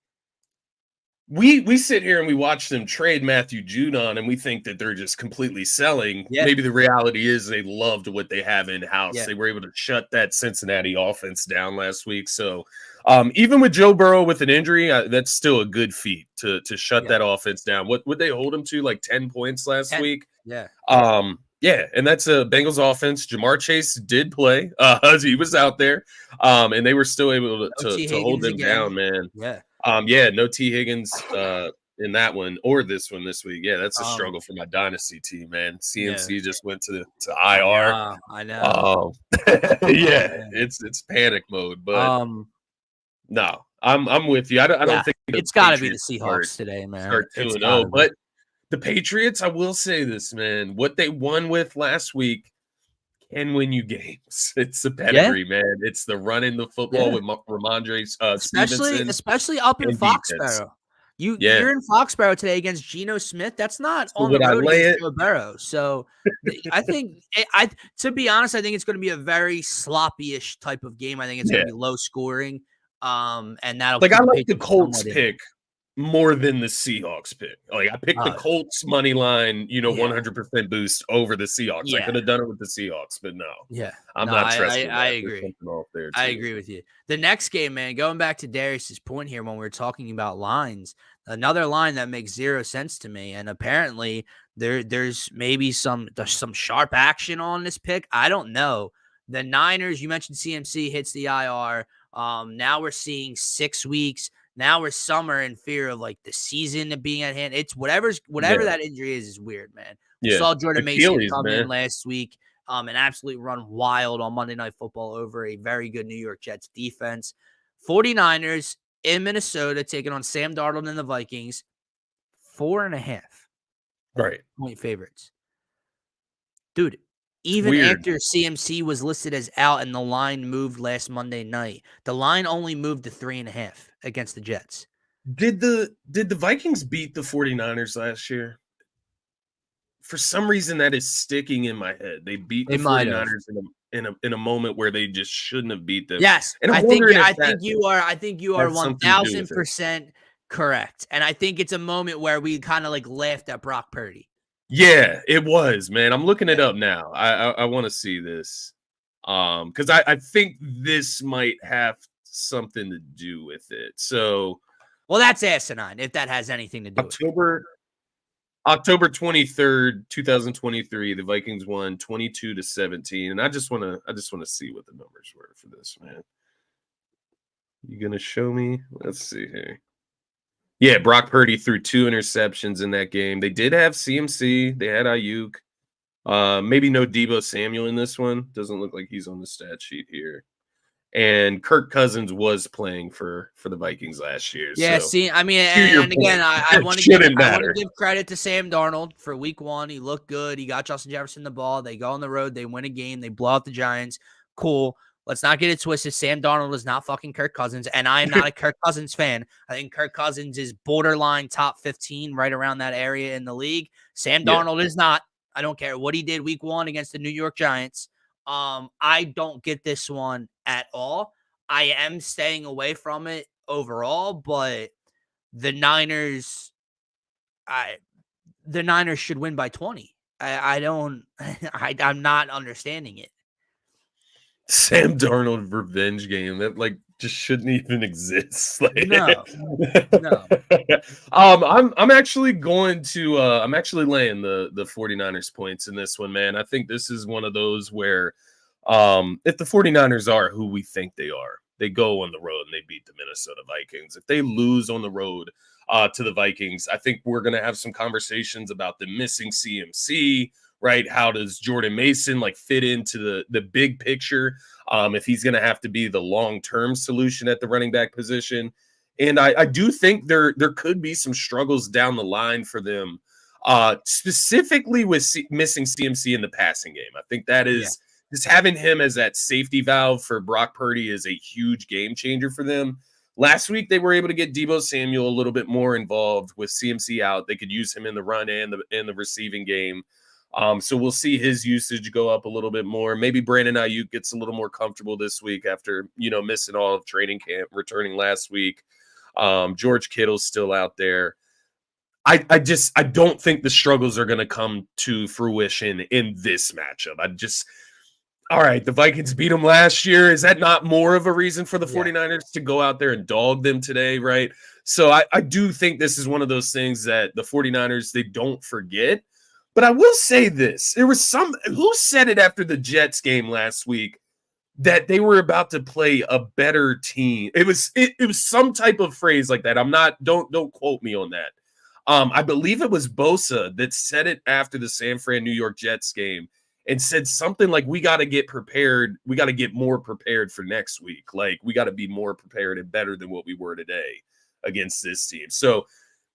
we sit here and we watch them trade Matthew Judon, and we think that they're just completely selling. Yeah. Maybe the reality is they loved what they have in-house. Yeah. They were able to shut that Cincinnati offense down last week. So even with Joe Burrow with an injury, that's still a good feat to shut that offense down. What would they hold him to, like 10 points last week? Yeah. Yeah, and that's a Bengals offense. Jamar Chase did play. He was out there, and they were still able to hold them down, man. Yeah. No T. Higgins in that one or this one this week. Yeah, that's a struggle for my dynasty team, man. CMC just went to IR. I know. It's panic mode, but no, I'm with you. I don't think it's got to be the Seahawks today, man. Start 2-0, but the Patriots, I will say this, man. What they won with last week can win you games. It's the pedigree, man. It's the running the football with Ramondre Stevenson. Especially up in Foxborough. You're in Foxborough today against Geno Smith. That's not on the road against Joe Burrow. So I think, to be honest, I think it's going to be a very sloppy-ish type of game. I think it's going to be low scoring. And that'll I like the Colts pick more than the Seahawks pick. Like, I picked the Colts money line, 100% boost over the Seahawks. Yeah. I could have done it with the Seahawks, but no. Yeah. I'm not trusting. I agree. I agree with you. The next game, man, going back to Darius's point here when we were talking about lines, another line that makes zero sense to me, and apparently there's maybe some sharp action on this pick. I don't know. The Niners, you mentioned CMC hits the IR. Now we're seeing 6 weeks. Now we're summer in fear of like the season being at hand. It's whatever that injury is weird, man. We saw Jordan Mason come in last week and absolutely run wild on Monday Night Football over a very good New York Jets defense. 49ers in Minnesota taking on Sam Darnold and the Vikings. 4.5 point favorites. Dude, even after CMC was listed as out and the line moved last Monday night, the line only moved to 3.5 against the Jets. Did the Vikings beat the 49ers last year? For some reason, that is sticking in my head. They beat the 49ers in a moment where they just shouldn't have beat them. Yes, and I think you are 1,000% correct. And I think it's a moment where we kind of like laughed at Brock Purdy. Yeah, it was, man. I'm looking it up now. I want to see this because I think this might have something to do with it. So, well, that's asinine if that has anything to do with it. October 23rd, 2023, the Vikings won 22-17, and I just want to see what the numbers were for this, man. You gonna show me? Let's see here. Yeah, Brock Purdy threw 2 interceptions in that game. They did have CMC. They had Ayuk. Maybe no Deebo Samuel in this one. Doesn't look like he's on the stat sheet here. And Kirk Cousins was playing for the Vikings last year. Yeah, so, see, I mean, and again, I want to give credit to Sam Darnold for week 1. He looked good. He got Justin Jefferson the ball. They go on the road. They win a game. They blow out the Giants. Cool. Let's not get it twisted. Sam Darnold is not fucking Kirk Cousins, and I am not a Kirk Cousins fan. I think Kirk Cousins is borderline top 15, right around that area in the league. Sam Darnold is not. I don't care what he did week 1 against the New York Giants. I don't get this one at all. I am staying away from it overall, but the Niners should win by 20. I'm not understanding it. Sam Darnold revenge game that just shouldn't even exist. No. I'm actually going to I'm actually laying the 49ers points in this one, man. I think this is one of those where if the 49ers are who we think they are, they go on the road and they beat the Minnesota Vikings. If they lose on the road to the Vikings, I think we're going to have some conversations about the missing CMC. Right? How does Jordan Mason fit into the big picture? If he's going to have to be the long-term solution at the running back position. And I do think there could be some struggles down the line for them, specifically with missing CMC in the passing game. I think that is just having him as that safety valve for Brock Purdy is a huge game changer for them. Last week, they were able to get Deebo Samuel a little bit more involved with CMC out. They could use him in the run and the receiving game. So we'll see his usage go up a little bit more. Maybe Brandon Ayuk gets a little more comfortable this week after, missing all of training camp, returning last week. George Kittle's still out there. I don't think the struggles are going to come to fruition in this matchup. All right, the Vikings beat them last year. Is that not more of a reason for the 49ers to go out there and dog them today, right? So I do think this is one of those things that the 49ers, they don't forget. But I will say this. There was who said it after the Jets game last week that they were about to play a better team. It was some type of phrase like that. Don't quote me on that. I believe it was Bosa that said it after the San Fran New York Jets game and said something like, we got to get prepared. We got to get more prepared for next week. Like, we got to be more prepared and better than what we were today against this team. So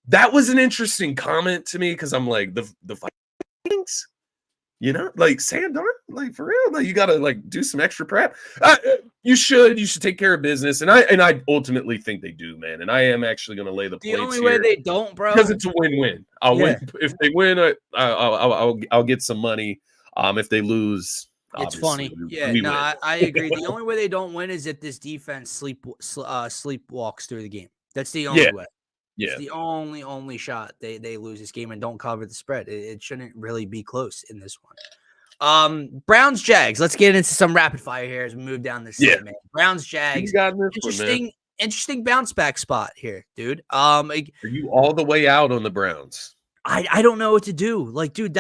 that was an interesting comment to me, because I'm like, the Vikings, like Sam Darnold, like for real, like you got to like do some extra prep. You should take care of business, and I ultimately think they do, man. And I am actually going to lay the points. The only way they don't, bro, because it's a win-win. I'll win if they win. I'll get some money. If they lose, it's funny. I agree. The only way they don't win is if this defense sleepwalks through the game. That's the only way. Yeah, it's the only shot they lose this game and don't cover the spread. It shouldn't really be close in this one. Browns Jags. Let's get into some rapid fire here as we move down this. Yeah, man. Browns Jags. Interesting bounce back spot here, dude. Are you all the way out on the Browns? I don't know what to do. Like, dude,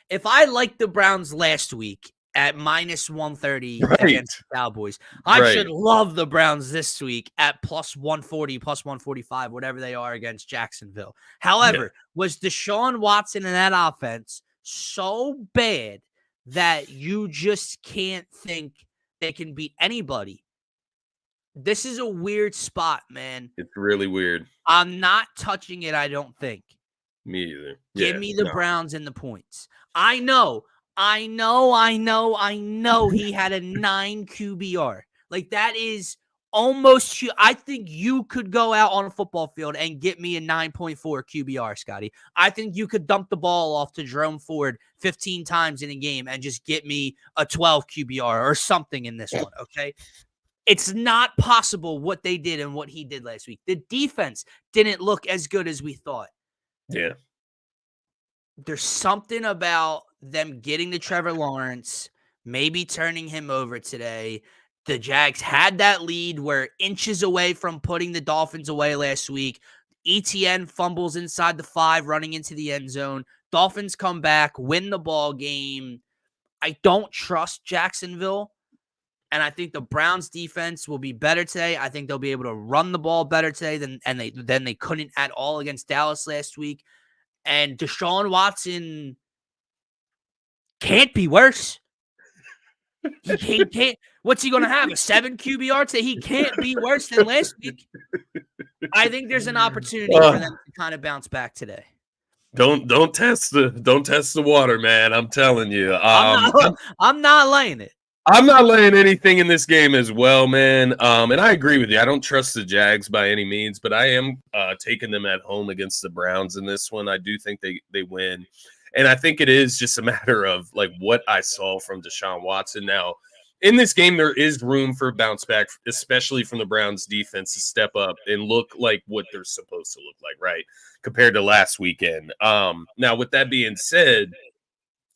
if I liked the Browns last week at minus 130 against the Cowboys, I should love the Browns this week at plus 140, plus 145, whatever they are against Jacksonville. However, was Deshaun Watson in that offense so bad that you just can't think they can beat anybody? This is a weird spot, man. It's really weird. I'm not touching it, I don't think. Me either. Give me the Browns and the points. I know he had a 9 QBR. Like, that is almost, I think you could go out on a football field and get me a 9.4 QBR, Scotty. I think you could dump the ball off to Jerome Ford 15 times in a game and just get me a 12 QBR or something in this one, okay? It's not possible what they did and what he did last week. The defense didn't look as good as we thought. Yeah. There's something about them getting to Trevor Lawrence, maybe turning him over today. The Jags had that lead. We're inches away from putting the Dolphins away last week. ETN fumbles inside the 5, running into the end zone. Dolphins come back, win the ball game. I don't trust Jacksonville, and I think the Browns defense will be better today. I think they'll be able to run the ball better today than they couldn't at all against Dallas last week. And Deshaun Watson can't be worse. He can't. What's he going to have? A 7 QBR today? He can't be worse than last week. I think there's an opportunity for them to kind of bounce back today. Don't test the water, man. I'm telling you. I'm not laying it. I'm not laying anything in this game as well, man. And I agree with you. I don't trust the Jags by any means, but I am taking them at home against the Browns in this one. I do think they win. And I think it is just a matter of like what I saw from Deshaun Watson. Now, in this game, there is room for a bounce back, especially from the Browns defense to step up and look like what they're supposed to look like, right? Compared to last weekend. Now, with that being said,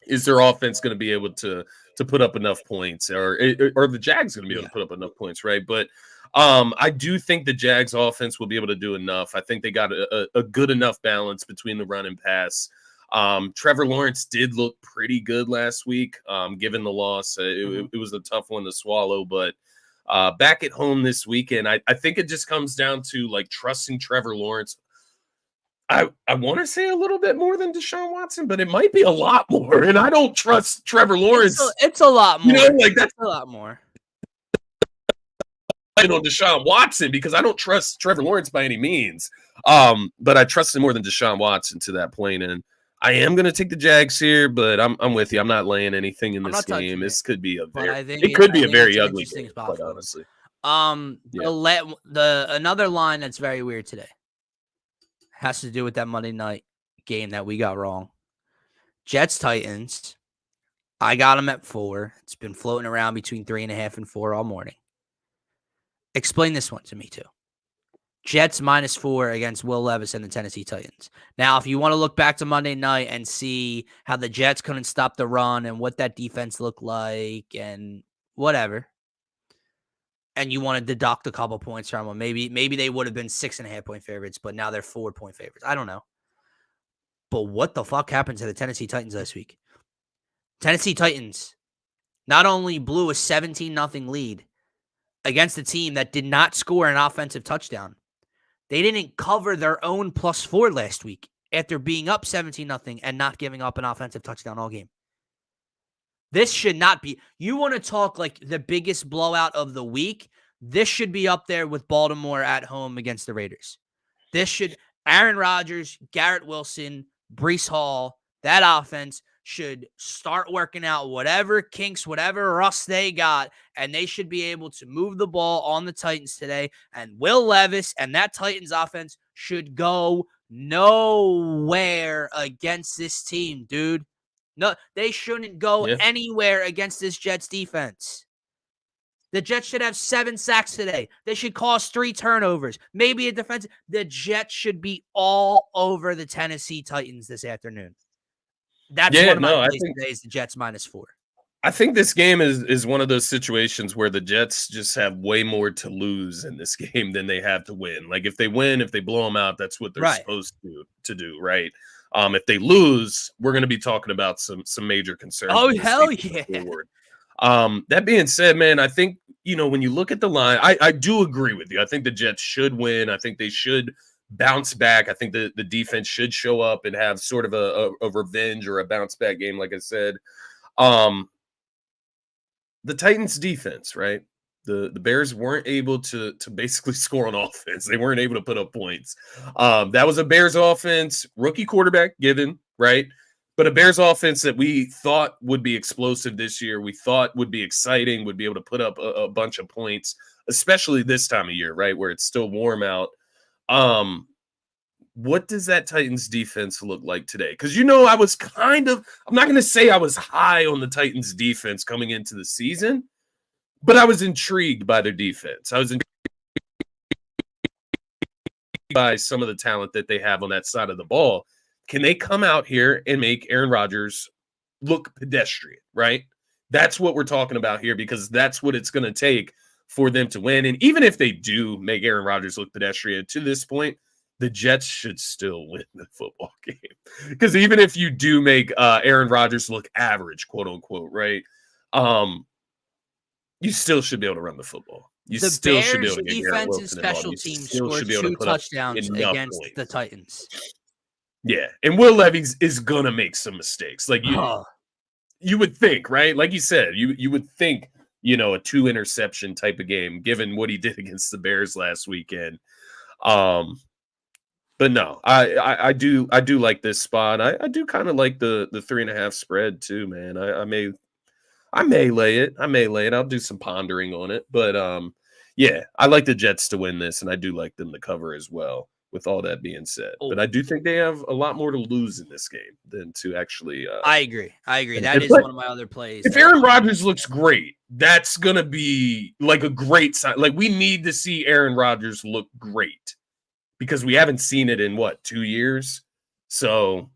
is their offense going to be able to put up enough points, or the Jags going to be able to put up enough points, right? But I do think the Jags offense will be able to do enough. I think they got a good enough balance between the run and pass. Trevor Lawrence did look pretty good last week, given the loss. It was a tough one to swallow, but back at home this weekend, I think it just comes down to like trusting Trevor Lawrence. I want to say a little bit more than Deshaun Watson, but it might be a lot more. And I don't trust Trevor Lawrence. It's a lot more. That's a lot more. On Deshaun Watson, because I don't trust Trevor Lawrence by any means. But I trust him more than Deshaun Watson to that point. And I am going to take the Jags here, but I'm with you. I'm not laying anything in this game. This could be a very ugly game, quite honestly. Another line that's very weird today has to do with that Monday night game that we got wrong. Jets Titans. I got them at 4. It's been floating around between 3.5 and 4 all morning. Explain this one to me too. Jets -4 against Will Levis and the Tennessee Titans. Now, if you want to look back to Monday night and see how the Jets couldn't stop the run and what that defense looked like and whatever, and you want to deduct a couple points from them, maybe they would have been 6.5-point favorites, but now they're 4-point favorites. I don't know. But what the fuck happened to the Tennessee Titans this week? Tennessee Titans not only blew a 17-0 lead against a team that did not score an offensive touchdown, they didn't cover their own +4 last week after being up 17-0 and not giving up an offensive touchdown all game. This should not be. You want to talk like the biggest blowout of the week? This should be up there with Baltimore at home against the Raiders. Aaron Rodgers, Garrett Wilson, Breece Hall, that offense should start working out whatever kinks, whatever rust they got, and they should be able to move the ball on the Titans today. And Will Levis and that Titans offense should go nowhere against this team, dude. No, they shouldn't go anywhere against this Jets defense. The Jets should have 7 sacks today. They should cause 3 turnovers. Maybe a defense. The Jets should be all over the Tennessee Titans this afternoon. That's one of my plays today is the Jets -4. I think this game is one of those situations where the Jets just have way more to lose in this game than they have to win. Like if they win, if they blow them out, that's what they're supposed to do, right? If they lose, we're going to be talking about some major concerns. Oh, hell yeah. That being said, man, I think, when you look at the line, I do agree with you. I think the Jets should win. I think they should bounce back. I think the defense should show up and have sort of a revenge or a bounce back game, like I said. The Titans defense, right? The Bears weren't able to basically score on offense. They weren't able to put up points. That was a Bears offense, rookie quarterback given, right? But a Bears offense that we thought would be explosive this year, we thought would be exciting, would be able to put up a bunch of points, especially this time of year, right, where it's still warm out. What does that Titans defense look like today? Because, I was I'm not going to say I was high on the Titans defense coming into the season, but I was intrigued by their defense. I was intrigued by some of the talent that they have on that side of the ball. Can they come out here and make Aaron Rodgers look pedestrian, right? That's what we're talking about here because that's what it's going to take for them to win. And even if they do make Aaron Rodgers look pedestrian to this point, the Jets should still win the football game. Because even if you do make Aaron Rodgers look average, quote unquote, right? You still should be able to run the football. The Bears defense and special teams scored 2 touchdowns against the Titans. Yeah, and Will Levis is gonna make some mistakes. Like you would think, right? Like you said, you would think, a 2 interception type of game, given what he did against the Bears last weekend. But no, I do like this spot. I do kind of like the 3.5 spread too, man. I may lay it. I'll do some pondering on it. But yeah, I like the Jets to win this, and I do like them to cover as well. With all that being said, but I do think they have a lot more to lose in this game than to actually. I agree. That is one of my other plays. If Aaron Rodgers looks great, that's gonna be like a great sign. Like we need to see Aaron Rodgers look great because we haven't seen it in 2 years. So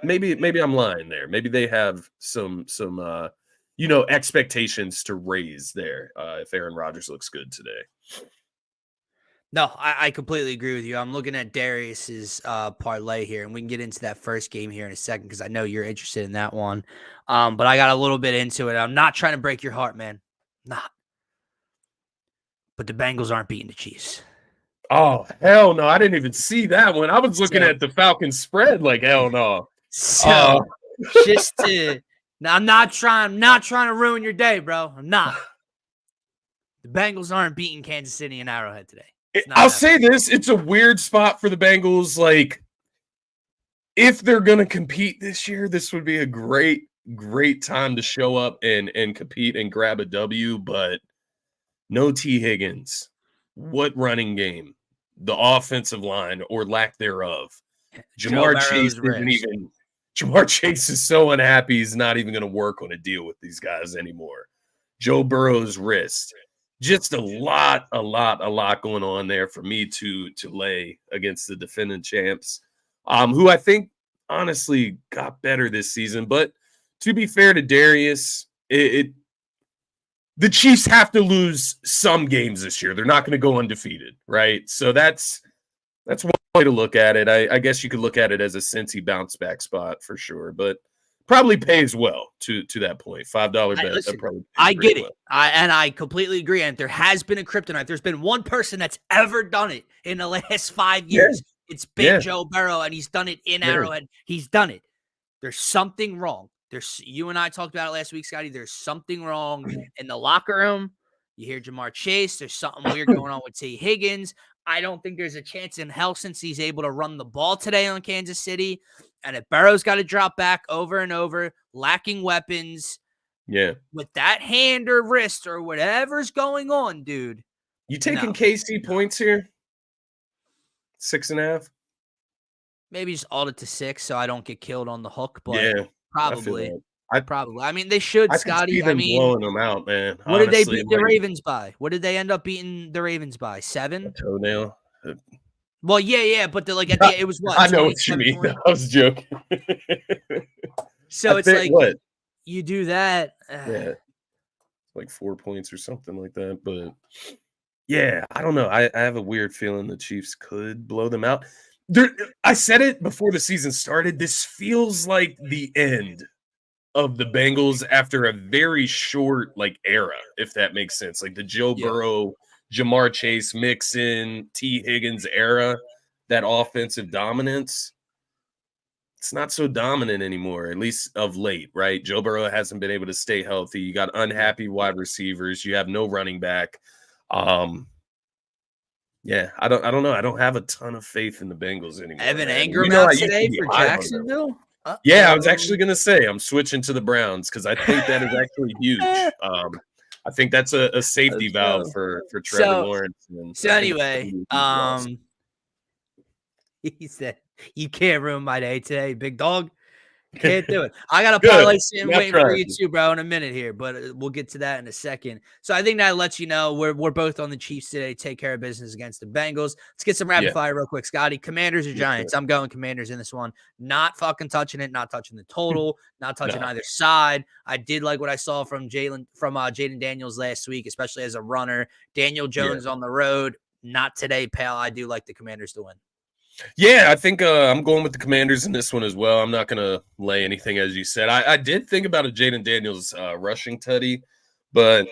maybe I'm lying there. Maybe they have some expectations to raise there if Aaron Rodgers looks good today. No, I completely agree with you. I'm looking at Darius's parlay here, and we can get into that first game here in a second because I know you're interested in that one. But I got a little bit into it. I'm not trying to break your heart, man. Not. But the Bengals aren't beating the Chiefs. Oh, hell no. I didn't even see that one. I was looking at the Falcons spread like hell no. So just to I'm not trying to ruin your day, bro. I'm not. The Bengals aren't beating Kansas City in Arrowhead today. I'll say this, it's a weird spot for the Bengals. Like, if they're going to compete this year, this would be a great time to show up and compete and grab a W, but no T. Higgins. What running game? The offensive line or lack thereof. Jamar Chase is so unhappy he's not even going to work on a deal with these guys anymore. Joe Burrow's wrist. just a lot going on there for me to lay against the defending champs, who I think honestly got better this season. But to be fair to Darius, the Chiefs have to lose some games this year. They're not going to go undefeated, right? So that's one way to look at it. I guess you could look at it as a Cincy bounce back spot for sure, but probably pays well to that point. $5 bet. Listen, I get it. I completely agree. And there has been a kryptonite. There's been one person that's ever done it in the last 5 years. Yeah. It's Big Joe Burrow, and he's done it in Arrowhead. He's done it. There's something wrong. You and I talked about it last week, Scotty. There's something wrong in the locker room. You hear Jamar Chase. There's something weird going on with T. Higgins. I don't think there's a chance in hell since he's able to run the ball today on Kansas City. And if Burrow's got to drop back over and over, lacking weapons, with that hand or wrist or whatever's going on, dude. You taking KC points here? 6.5? Maybe just alt it to 6 so I don't get killed on the hook. But probably. Probably. I mean, they should, Scotty. I mean, blowing them out, man. What did they beat the Ravens by? What did they end up beating the Ravens by? 7? A toenail. Well, yeah, but it was what? I know what you mean. I was joking. So it's like what? You do that. Like 4 points or something like that. But yeah, I don't know. I have a weird feeling the Chiefs could blow them out. I said it before the season started. This feels like the end of the Bengals after a very short era, if that makes sense. Like the Joe Burrow, Jamar Chase, Mixon, T. Higgins era, that offensive dominance. It's not so dominant anymore, at least of late, right? Joe Burrow hasn't been able to stay healthy. You got unhappy wide receivers. You have no running back. I don't know. I don't have a ton of faith in the Bengals anymore. Evan Engram out today for Jacksonville? Yeah, I was actually going to say I'm switching to the Browns because I think that is actually huge. I think that's a safety valve for Trevor Lawrence. So anyway, he said, "You can't ruin my day today, big dog. Can't do it." I got a parlay sim waiting for you too, bro, in a minute here, but we'll get to that in a second. So I think that lets you know we're both on the Chiefs today. Take care of business against the Bengals. Let's get some rapid fire real quick, Scotty. Commanders or Giants? I'm going Commanders in this one. Not fucking touching it. Not touching the total. Not touching either side. I did like what I saw from Jaden Daniels last week, especially as a runner. Daniel Jones on the road. Not today, pal. I do like the Commanders to win. Yeah, I think I'm going with the Commanders in this one as well. I'm not going to lay anything, as you said. I did think about a Jaden Daniels rushing tutty, but,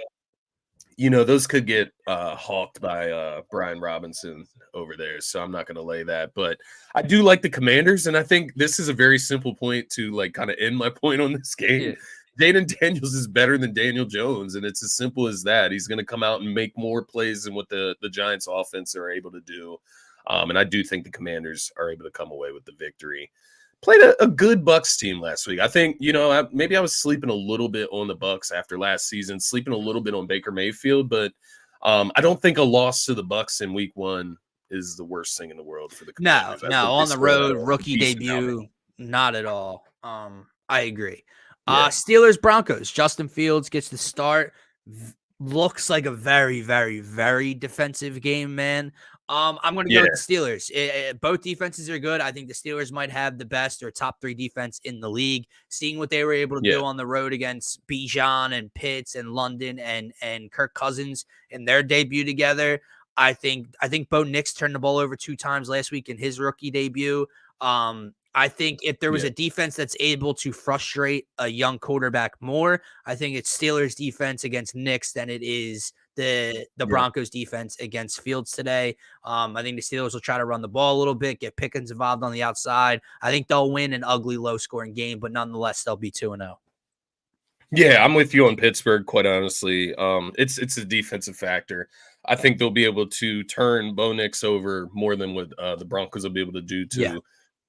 those could get hawked by Brian Robinson over there, so I'm not going to lay that. But I do like the Commanders, and I think this is a very simple point to, kind of end my point on this game. Yeah. Jaden Daniels is better than Daniel Jones, and it's as simple as that. He's going to come out and make more plays than what the Giants offense are able to do. And I do think the Commanders are able to come away with the victory. Played a good Bucs team last week. I think, maybe I was sleeping a little bit on the Bucs after last season, sleeping a little bit on Baker Mayfield, but I don't think a loss to the Bucs in week 1 is the worst thing in the world for the Commanders. No, on the road, rookie debut, not at all. I agree. Steelers, Broncos. Justin Fields gets the start. Looks like a very, very, very defensive game, man. I'm going to go with the Steelers. Both defenses are good. I think the Steelers might have the best or top 3 defense in the league. Seeing what they were able to do on the road against Bijan and Pitts and London and Kirk Cousins in their debut together, I think Bo Nix turned the ball over 2 times last week in his rookie debut. I think if there was a defense that's able to frustrate a young quarterback more, I think it's Steelers defense against Nix than it is the Broncos defense against Fields today. I think the Steelers will try to run the ball a little bit, get Pickens involved on the outside. I think they'll win an ugly, low-scoring game, but nonetheless, they'll be 2-0. Yeah, I'm with you on Pittsburgh, quite honestly. It's a defensive factor. I think they'll be able to turn Bo Nix over more than what the Broncos will be able to do to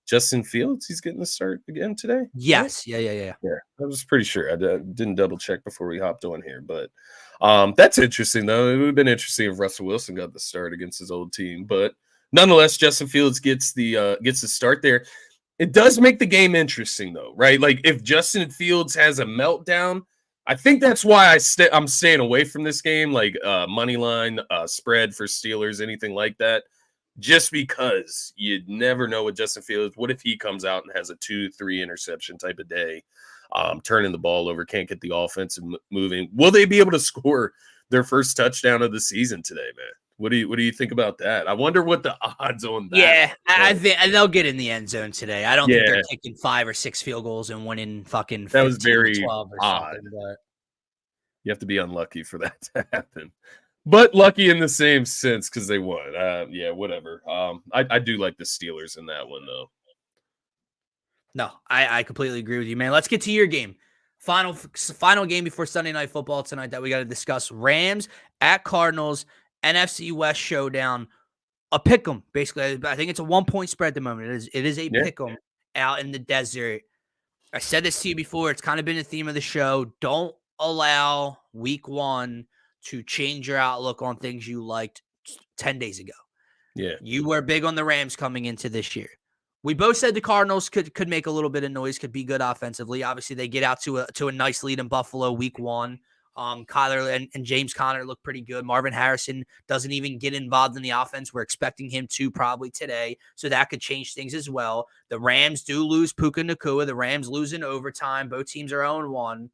Justin Fields. He's getting the start again today? Yes. Yeah. I was pretty sure. I didn't double-check before we hopped on here, but that's interesting, though. It would have been interesting if Russell Wilson got the start against his old team. But nonetheless, Justin Fields gets the start there. It does make the game interesting, though, right? Like, if Justin Fields has a meltdown, I think that's why I'm staying away from this game, like money line, spread for Steelers, anything like that. Just because you never know with Justin Fields. What if he comes out and has a 2-3 interception type of day, turning the ball over, can't get the offense moving? Will they be able to score their first touchdown of the season today, man? What do you think about that? I wonder what the odds on that. Yeah, I think they'll get in the end zone today. I don't think they're kicking 5 or 6 field goals and winning fucking 15 that was very 12 or odd. something. But you have to be unlucky for that to happen. But lucky in the same sense because they won. Yeah, whatever. I do like the Steelers in that one, though. No, I completely agree with you, man. Let's get to your game. Final game before Sunday Night Football tonight that we got to discuss. Rams at Cardinals, NFC West showdown. A pick'em, basically. I think it's a 1-point spread at the moment. It is a pick'em out in the desert. I said this to you before. It's kind of been the theme of the show. Don't allow week 1 to change your outlook on things you liked 10 days ago. Yeah. You were big on the Rams coming into this year. We both said the Cardinals could make a little bit of noise, could be good offensively. Obviously, they get out to a nice lead in Buffalo week 1. Kyler and James Conner look pretty good. Marvin Harrison doesn't even get involved in the offense. We're expecting him to probably today, so that could change things as well. The Rams do lose Puka Nacua. The Rams lose in overtime. Both teams are 0-1.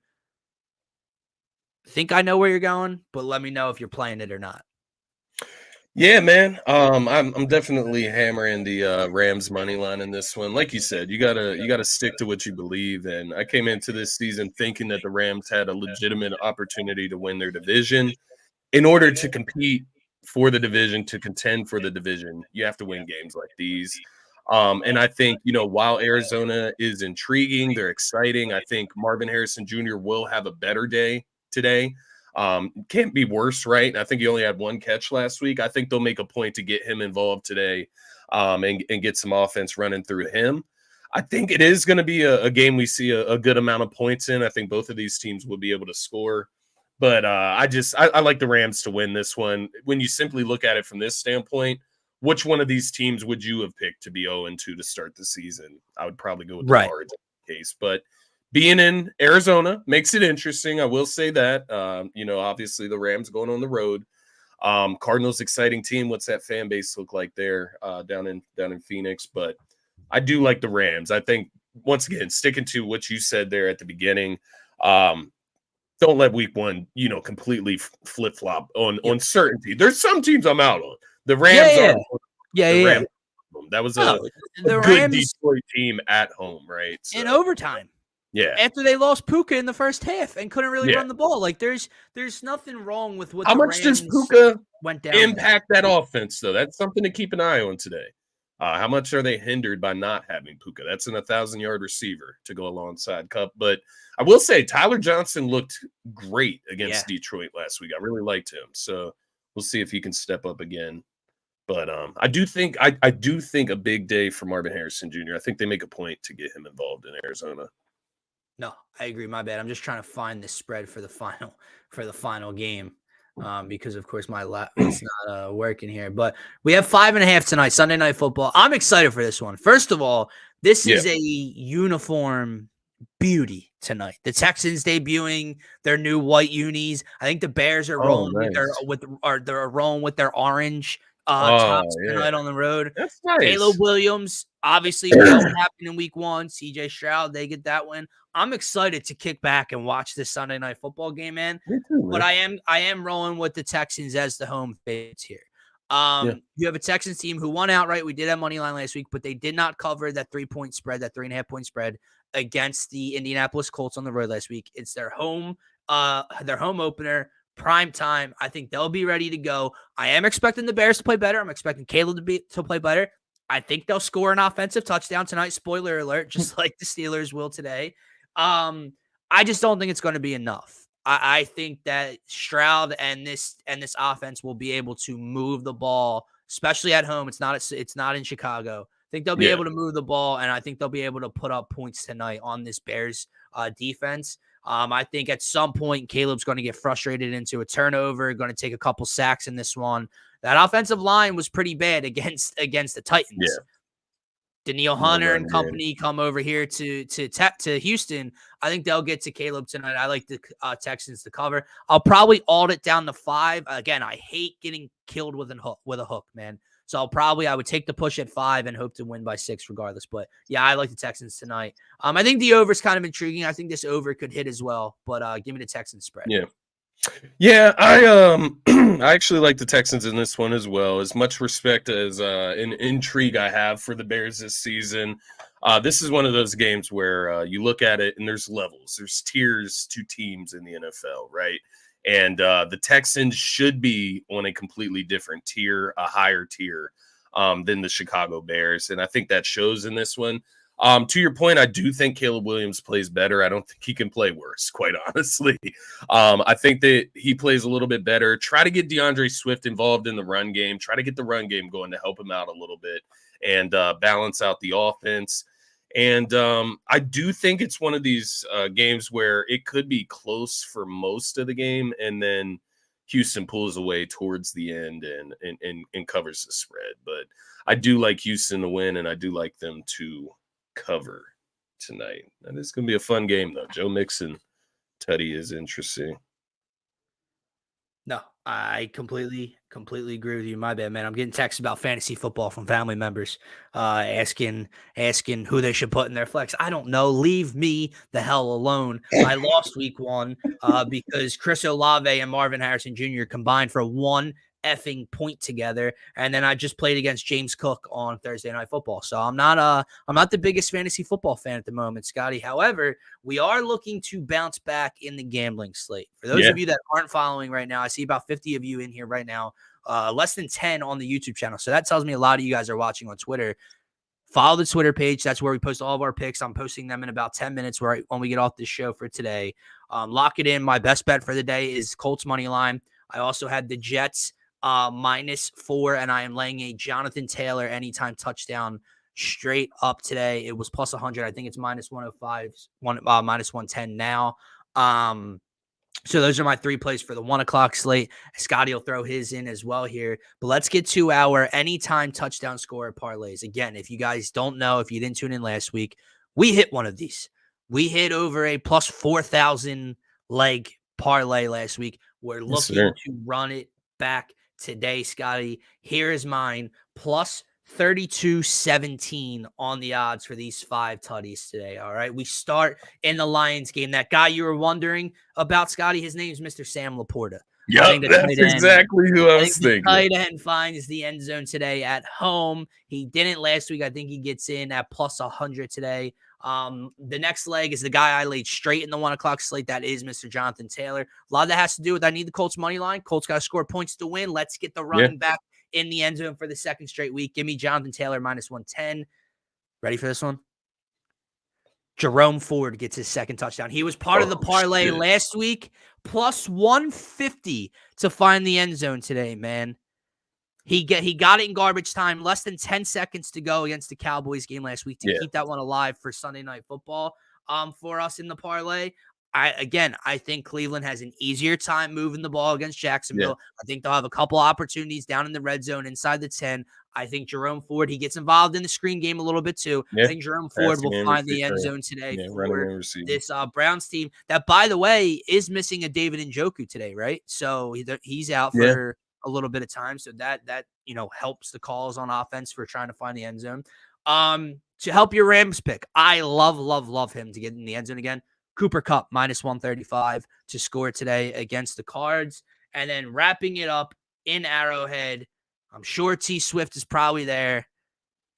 I think I know where you're going, but let me know if you're playing it or not. Yeah, man. I'm definitely hammering the Rams money line in this one. Like you said, you gotta stick to what you believe. And I came into this season thinking that the Rams had a legitimate opportunity to win their division. In order to compete for the division, to contend for the division, you have to win games like these. And I think, while Arizona is intriguing, they're exciting. I think Marvin Harrison Jr. will have a better day today. Can't be worse, right? I think he only had 1 catch last week. I think they'll make a point to get him involved today and get some offense running through him. I think it is going to be a game we see a good amount of points in. I think both of these teams will be able to score. But I like the Rams to win this one. When you simply look at it from this standpoint, which one of these teams would you have picked to be 0-2 to start the season? I would probably go with the Cards in this case. But being in Arizona makes it interesting. I will say that. Obviously the Rams going on the road. Cardinals exciting team. What's that fan base look like there down in Phoenix? But I do like the Rams. I think once again sticking to what you said there at the beginning. Don't let week 1, completely flip flop on certainty. There's some teams I'm out on. The Rams are. Rams, that was a good Rams, Detroit team at home, right? So. In overtime. Yeah. After they lost Puka in the first half and couldn't really run the ball. Like there's nothing wrong with what How much does Puka went down impact that offense, though? That's something to keep an eye on today. How much are they hindered by not having Puka? That's an 1,000-yard receiver to go alongside Kupp. But I will say Tyler Johnson looked great against Detroit last week. I really liked him. So we'll see if he can step up again. But I do think a big day for Marvin Harrison Jr. I think they make a point to get him involved in Arizona. No, I agree. My bad. I'm just trying to find the spread for the final game. Because of course it's not working here, but we have 5.5 tonight, Sunday Night Football. I'm excited for this one. First of all, this is a uniform beauty tonight. The Texans debuting their new white unis. I think the Bears are rolling they're rolling with their orange tops tonight on the road. That's nice. Caleb Williams, obviously, what happened in week 1. CJ Stroud, they get that win. I'm excited to kick back and watch this Sunday Night Football game, man. Me too, man. But I am rolling with the Texans as the home favorites here. You have a Texans team who won outright. We did have money line last week, but they did not cover that 3-point spread, that 3.5-point spread against the Indianapolis Colts on the road last week. It's their home opener, prime time. I think they'll be ready to go. I am expecting the Bears to play better. I'm expecting Caleb to play better. I think they'll score an offensive touchdown tonight. Spoiler alert, just like the Steelers will today. I just don't think it's going to be enough. I think that Stroud and this offense will be able to move the ball, especially at home. It's not in Chicago. I think they'll be able to move the ball, and I think they'll be able to put up points tonight on this Bears defense. I think at some point Caleb's going to get frustrated into a turnover, going to take a couple sacks in this one. That offensive line was pretty bad against the Titans. Danielle Hunter and company come over here to Houston. I think they'll get to Caleb tonight. I like the Texans to cover. I'll probably alt it down to 5. Again, I hate getting killed with a hook, man. So I would take the push at 5 and hope to win by 6 regardless. But yeah, I like the Texans tonight. I think the over is kind of intriguing. I think this over could hit as well. But give me the Texans spread. Yeah, I I actually like the Texans in this one as well. As much respect as an intrigue I have for the Bears this season, this is one of those games where you look at it and there's levels, there's tiers to teams in the NFL, right? And the Texans should be on a completely different tier, a higher tier than the Chicago Bears, and I think that shows in this one. To your point, I do think Caleb Williams plays better. I don't think he can play worse, quite honestly. I think that he plays a little bit better. Try to get DeAndre Swift involved in the run game. Try to get the run game going to help him out a little bit and balance out the offense. And I do think it's one of these games where it could be close for most of the game, and then Houston pulls away towards the end and covers the spread. But I do like Houston to win, and I do like them to cover tonight. That is going to be a fun game, though. Joe Mixon, Teddy is interesting. No, I completely agree with you. My bad, man. I'm getting texts about fantasy football from family members asking who they should put in their flex. I don't know. Leave me the hell alone. I lost week 1 because Chris Olave and Marvin Harrison Jr. combined for 1 effing point together, and then I just played against James Cook on Thursday Night Football. So I'm not the biggest fantasy football fan at the moment, Scotty. However, we are looking to bounce back in the gambling slate. For those of you that aren't following right now, I see about 50 of you in here right now, less than 10 on the YouTube channel. So that tells me a lot of you guys are watching on Twitter. Follow the Twitter page. That's where we post all of our picks. I'm posting them in about 10 minutes when we get off this show for today. Lock it in. My best bet for the day is Colts money line. I also had the Jets -4, and I am laying a Jonathan Taylor anytime touchdown straight up today. It was plus 100. I think it's -105, -110 now. So those are my 3 plays for the 1 o'clock slate. Scotty will throw his in as well here. But let's get to our anytime touchdown scorer parlays. Again, if you guys don't know, if you didn't tune in last week, we hit one of these. We hit over a plus 4,000 leg parlay last week. We're looking to run it back today, Scotty. Here is mine, plus 32-17 on the odds for these 5 tutties today. All right, we start in the Lions game. That guy you were wondering about, Scotty, his name's Mr. Sam Laporta. Yeah, that's exactly who I was thinking. Tight end finds the end zone today at home. He didn't last week. I think he gets in at plus 100 today. The next leg is the guy I laid straight in the 1 o'clock slate. That is Mr. Jonathan Taylor. A lot of that has to do with I need the Colts money line. Colts got to score points to win. Let's get the running back in the end zone for the second straight week. Give me Jonathan Taylor -110. Ready for this one? Jerome Ford gets his second touchdown. He was part of the parlay last week, plus 150 to find the end zone today, man. He got it in garbage time, less than 10 seconds to go against the Cowboys game last week to keep that one alive for Sunday Night Football for us in the parlay. I think Cleveland has an easier time moving the ball against Jacksonville. I think they'll have a couple opportunities down in the red zone inside the 10. I think Jerome Ford, he gets involved in the screen game a little bit too. I think Jerome Ford will find the end zone today for this Browns team that, by the way, is missing a David Njoku today, right? So he's out for a little bit of time. So that helps the calls on offense for trying to find the end zone. To help your Rams pick, I love him to get in the end zone again. Cooper Kupp -135 to score today against the Cards. And then wrapping it up in Arrowhead, I'm sure T Swift is probably there.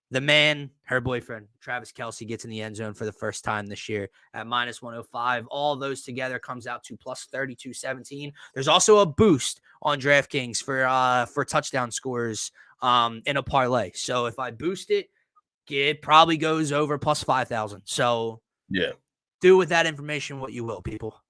The man, her boyfriend, Travis Kelce, gets in the end zone for the first time this year at -105. All those together comes out to plus 32-17. There's also a boost on DraftKings for touchdown scores in a parlay. So if I boost it, it probably goes over plus 5,000. So do with that information what you will, people.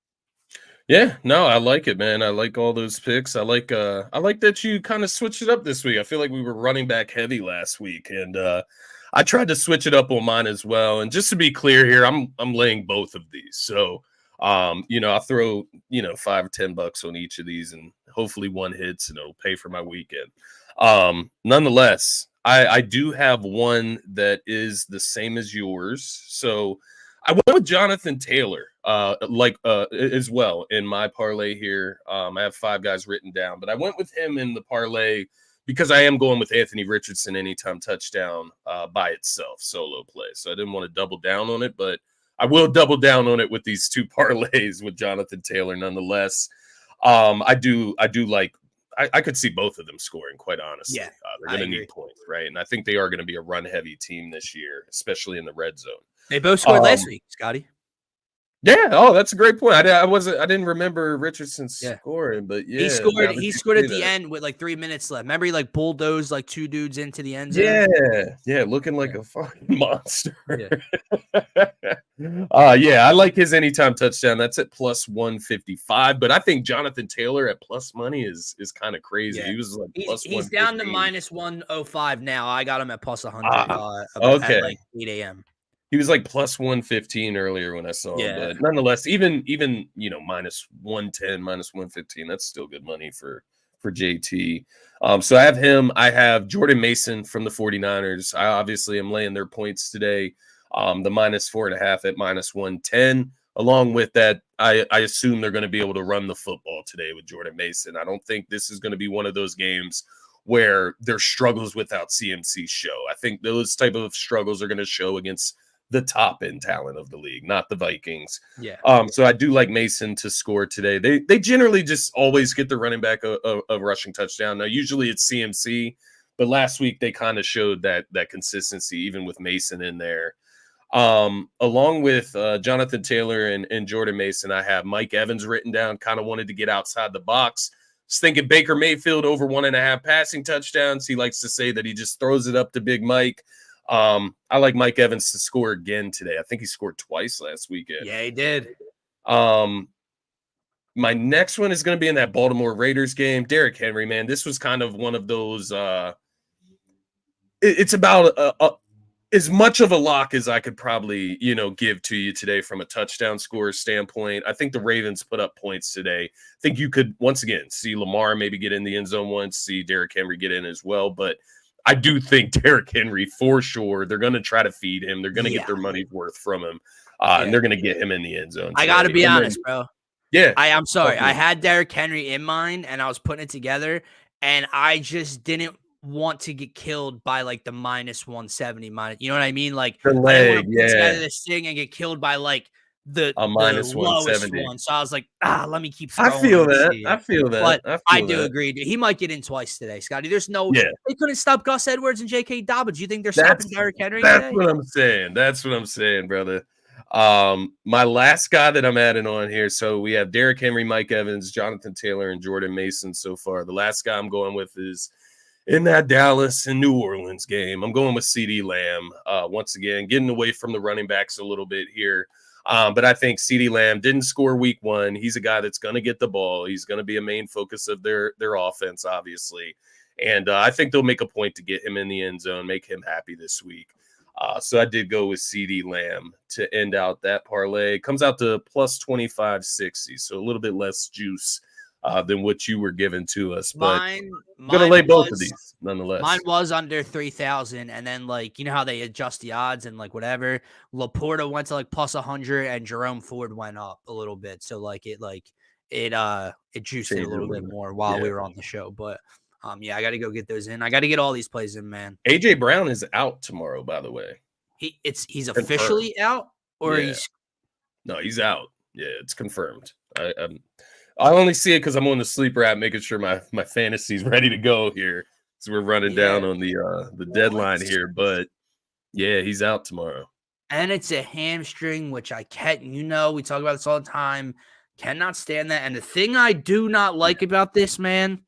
Yeah, no, I like it, man. I like all those picks. I like that you kind of switched it up this week. I feel like we were running back heavy last week, and I tried to switch it up on mine as well. And just to be clear here, I'm laying both of these. So, I'll throw $5 or $10 on each of these, and hopefully one hits, and it'll pay for my weekend. Nonetheless, I do have one that is the same as yours. So I went with Jonathan Taylor, as well in my parlay here. I have 5 guys written down, but I went with him in the parlay because I am going with Anthony Richardson anytime touchdown by itself, solo play. So I didn't want to double down on it, but I will double down on it with these 2 parlays with Jonathan Taylor nonetheless. I do like. I could see both of them scoring, quite honestly. Yeah, they're going to need points, right? And I think they are going to be a run-heavy team this year, especially in the red zone. They both scored last week, Scotty. Yeah. Oh, that's a great point. I didn't remember Richardson scoring, but yeah, he scored at the end with like 3 minutes left. Remember, he like bulldozed like 2 dudes into the end zone. Yeah, looking like a fucking monster. I like his anytime touchdown. That's at plus 155. But I think Jonathan Taylor at plus money is kind of crazy. He was like he's down to minus 105 now. I got him at plus 100. Okay, at like 8 a.m. He was like plus 115 earlier when I saw him, but nonetheless, even minus 110, minus 115, that's still good money for JT. So I have him. I have Jordan Mason from the 49ers. I obviously am laying their points today. The minus 4.5 at minus 110. Along with that, I assume they're going to be able to run the football today with Jordan Mason. I don't think this is going to be one of those games where their struggles without CMC show. I think those type of struggles are going to show against the top end talent of the league, not the Vikings. So I do like Mason to score today. They generally just always get the running back a rushing touchdown. Now, usually it's CMC, but last week they kind of showed that consistency, even with Mason in there. Along with Jonathan Taylor and Jordan Mason, I have Mike Evans written down. Kind of wanted to get outside the box. Was thinking Baker Mayfield over 1.5 passing touchdowns. He likes to say that he just throws it up to Big Mike. I like Mike Evans to score again today. I think he scored twice last weekend. Yeah, he did. My next one is going to be in that Baltimore Raiders game. Derrick Henry, man, this was kind of one of those. It's about as much of a lock as I could probably, give to you today from a touchdown score standpoint. I think the Ravens put up points today. I think you could once again see Lamar maybe get in the end zone once, see Derrick Henry get in as well, but I do think Derrick Henry, for sure, they're going to try to feed him. They're going to get their money's worth from him, and they're going to get him in the end zone. I got to be honest, bro. Yeah. I'm sorry. Okay. I had Derrick Henry in mind, and I was putting it together, and I just didn't want to get killed by, like, the minus 170. You know what I mean? Like, the leg, I didn't want to put together this thing and get killed by, like, the minus the lowest 170 one. So I was like, let me keep throwing. I feel that. But I do agree. Dude. He might get in twice today, Scotty. There's no they couldn't stop Gus Edwards and J.K. Dobbins. You think they're stopping Derrick Henry today? What I'm saying. That's what I'm saying, brother. My last guy that I'm adding on here. So we have Derrick Henry, Mike Evans, Jonathan Taylor, and Jordan Mason so far. The last guy I'm going with is in that Dallas and New Orleans game. I'm going with CeeDee Lamb. Once again, getting away from the running backs a little bit here. But I think CeeDee Lamb didn't score week 1. He's a guy that's going to get the ball. He's going to be a main focus of their offense, obviously. And I think they'll make a point to get him in the end zone, make him happy this week. So I did go with CeeDee Lamb to end out that parlay. Comes out to plus 25.60, so a little bit less juice than what you were giving to us. But I'm going to lay both of these nonetheless. Mine was under 3,000, and then, like, you know how they adjust the odds and, like, whatever. Laporta went to, like, plus 100, and Jerome Ford went up a little bit. So, like, it juiced it a little bit more while we were on the show. But, I got to go get those in. I got to get all these plays in, man. AJ Brown is out tomorrow, by the way. He's officially out, or he's out. Yeah, it's confirmed. I only see it because I'm on the sleeper app, making sure my fantasy's ready to go here. So we're running down on the deadline here, but yeah, he's out tomorrow. And it's a hamstring, which I can't. We talk about this all the time. Cannot stand that. And the thing I do not like about this, man,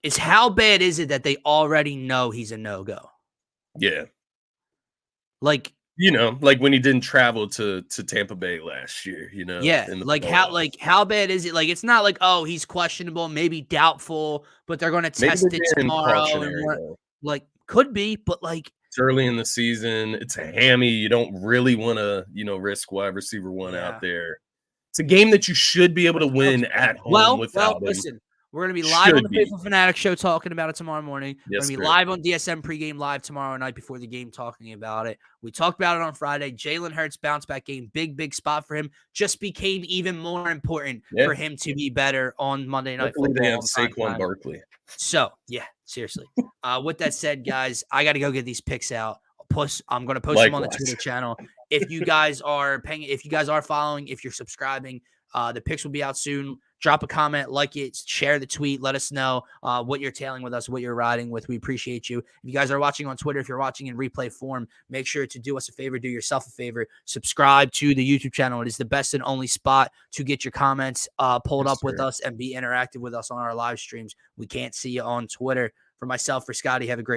is how bad is it that they already know he's a no-go? Yeah. Like, like when he didn't travel to Tampa Bay last year, Yeah, how bad is it? Like, it's not like, oh, he's questionable, maybe doubtful, but they're going to test it tomorrow. And could be, but like it's early in the season. It's a hammy. You don't really want to, risk wide receiver 1 out there. It's a game that you should be able to win at home without him. Listen, We're going to be live on the Faithful Fanatic show talking about it tomorrow morning. Yes, we're going to be live on DSM pregame live tomorrow night before the game talking about it. We talked about it on Friday. Jalen Hurts bounce back game. Big spot for him. Just became even more important for him to be better on Monday Night Football. They have Saquon Barkley. So, yeah, seriously. With that said, guys, I got to go get these picks out. I'm going to post them on the Twitter channel. If you guys are following, if you're subscribing, the picks will be out soon. Drop a comment, like it, share the tweet. Let us know what you're tailing with us, what you're riding with. We appreciate you. If you guys are watching on Twitter, if you're watching in replay form, make sure to do us a favor, do yourself a favor. Subscribe to the YouTube channel. It is the best and only spot to get your comments pulled up with us and be interactive with us on our live streams. We can't see you on Twitter. For myself, for Scotty, have a great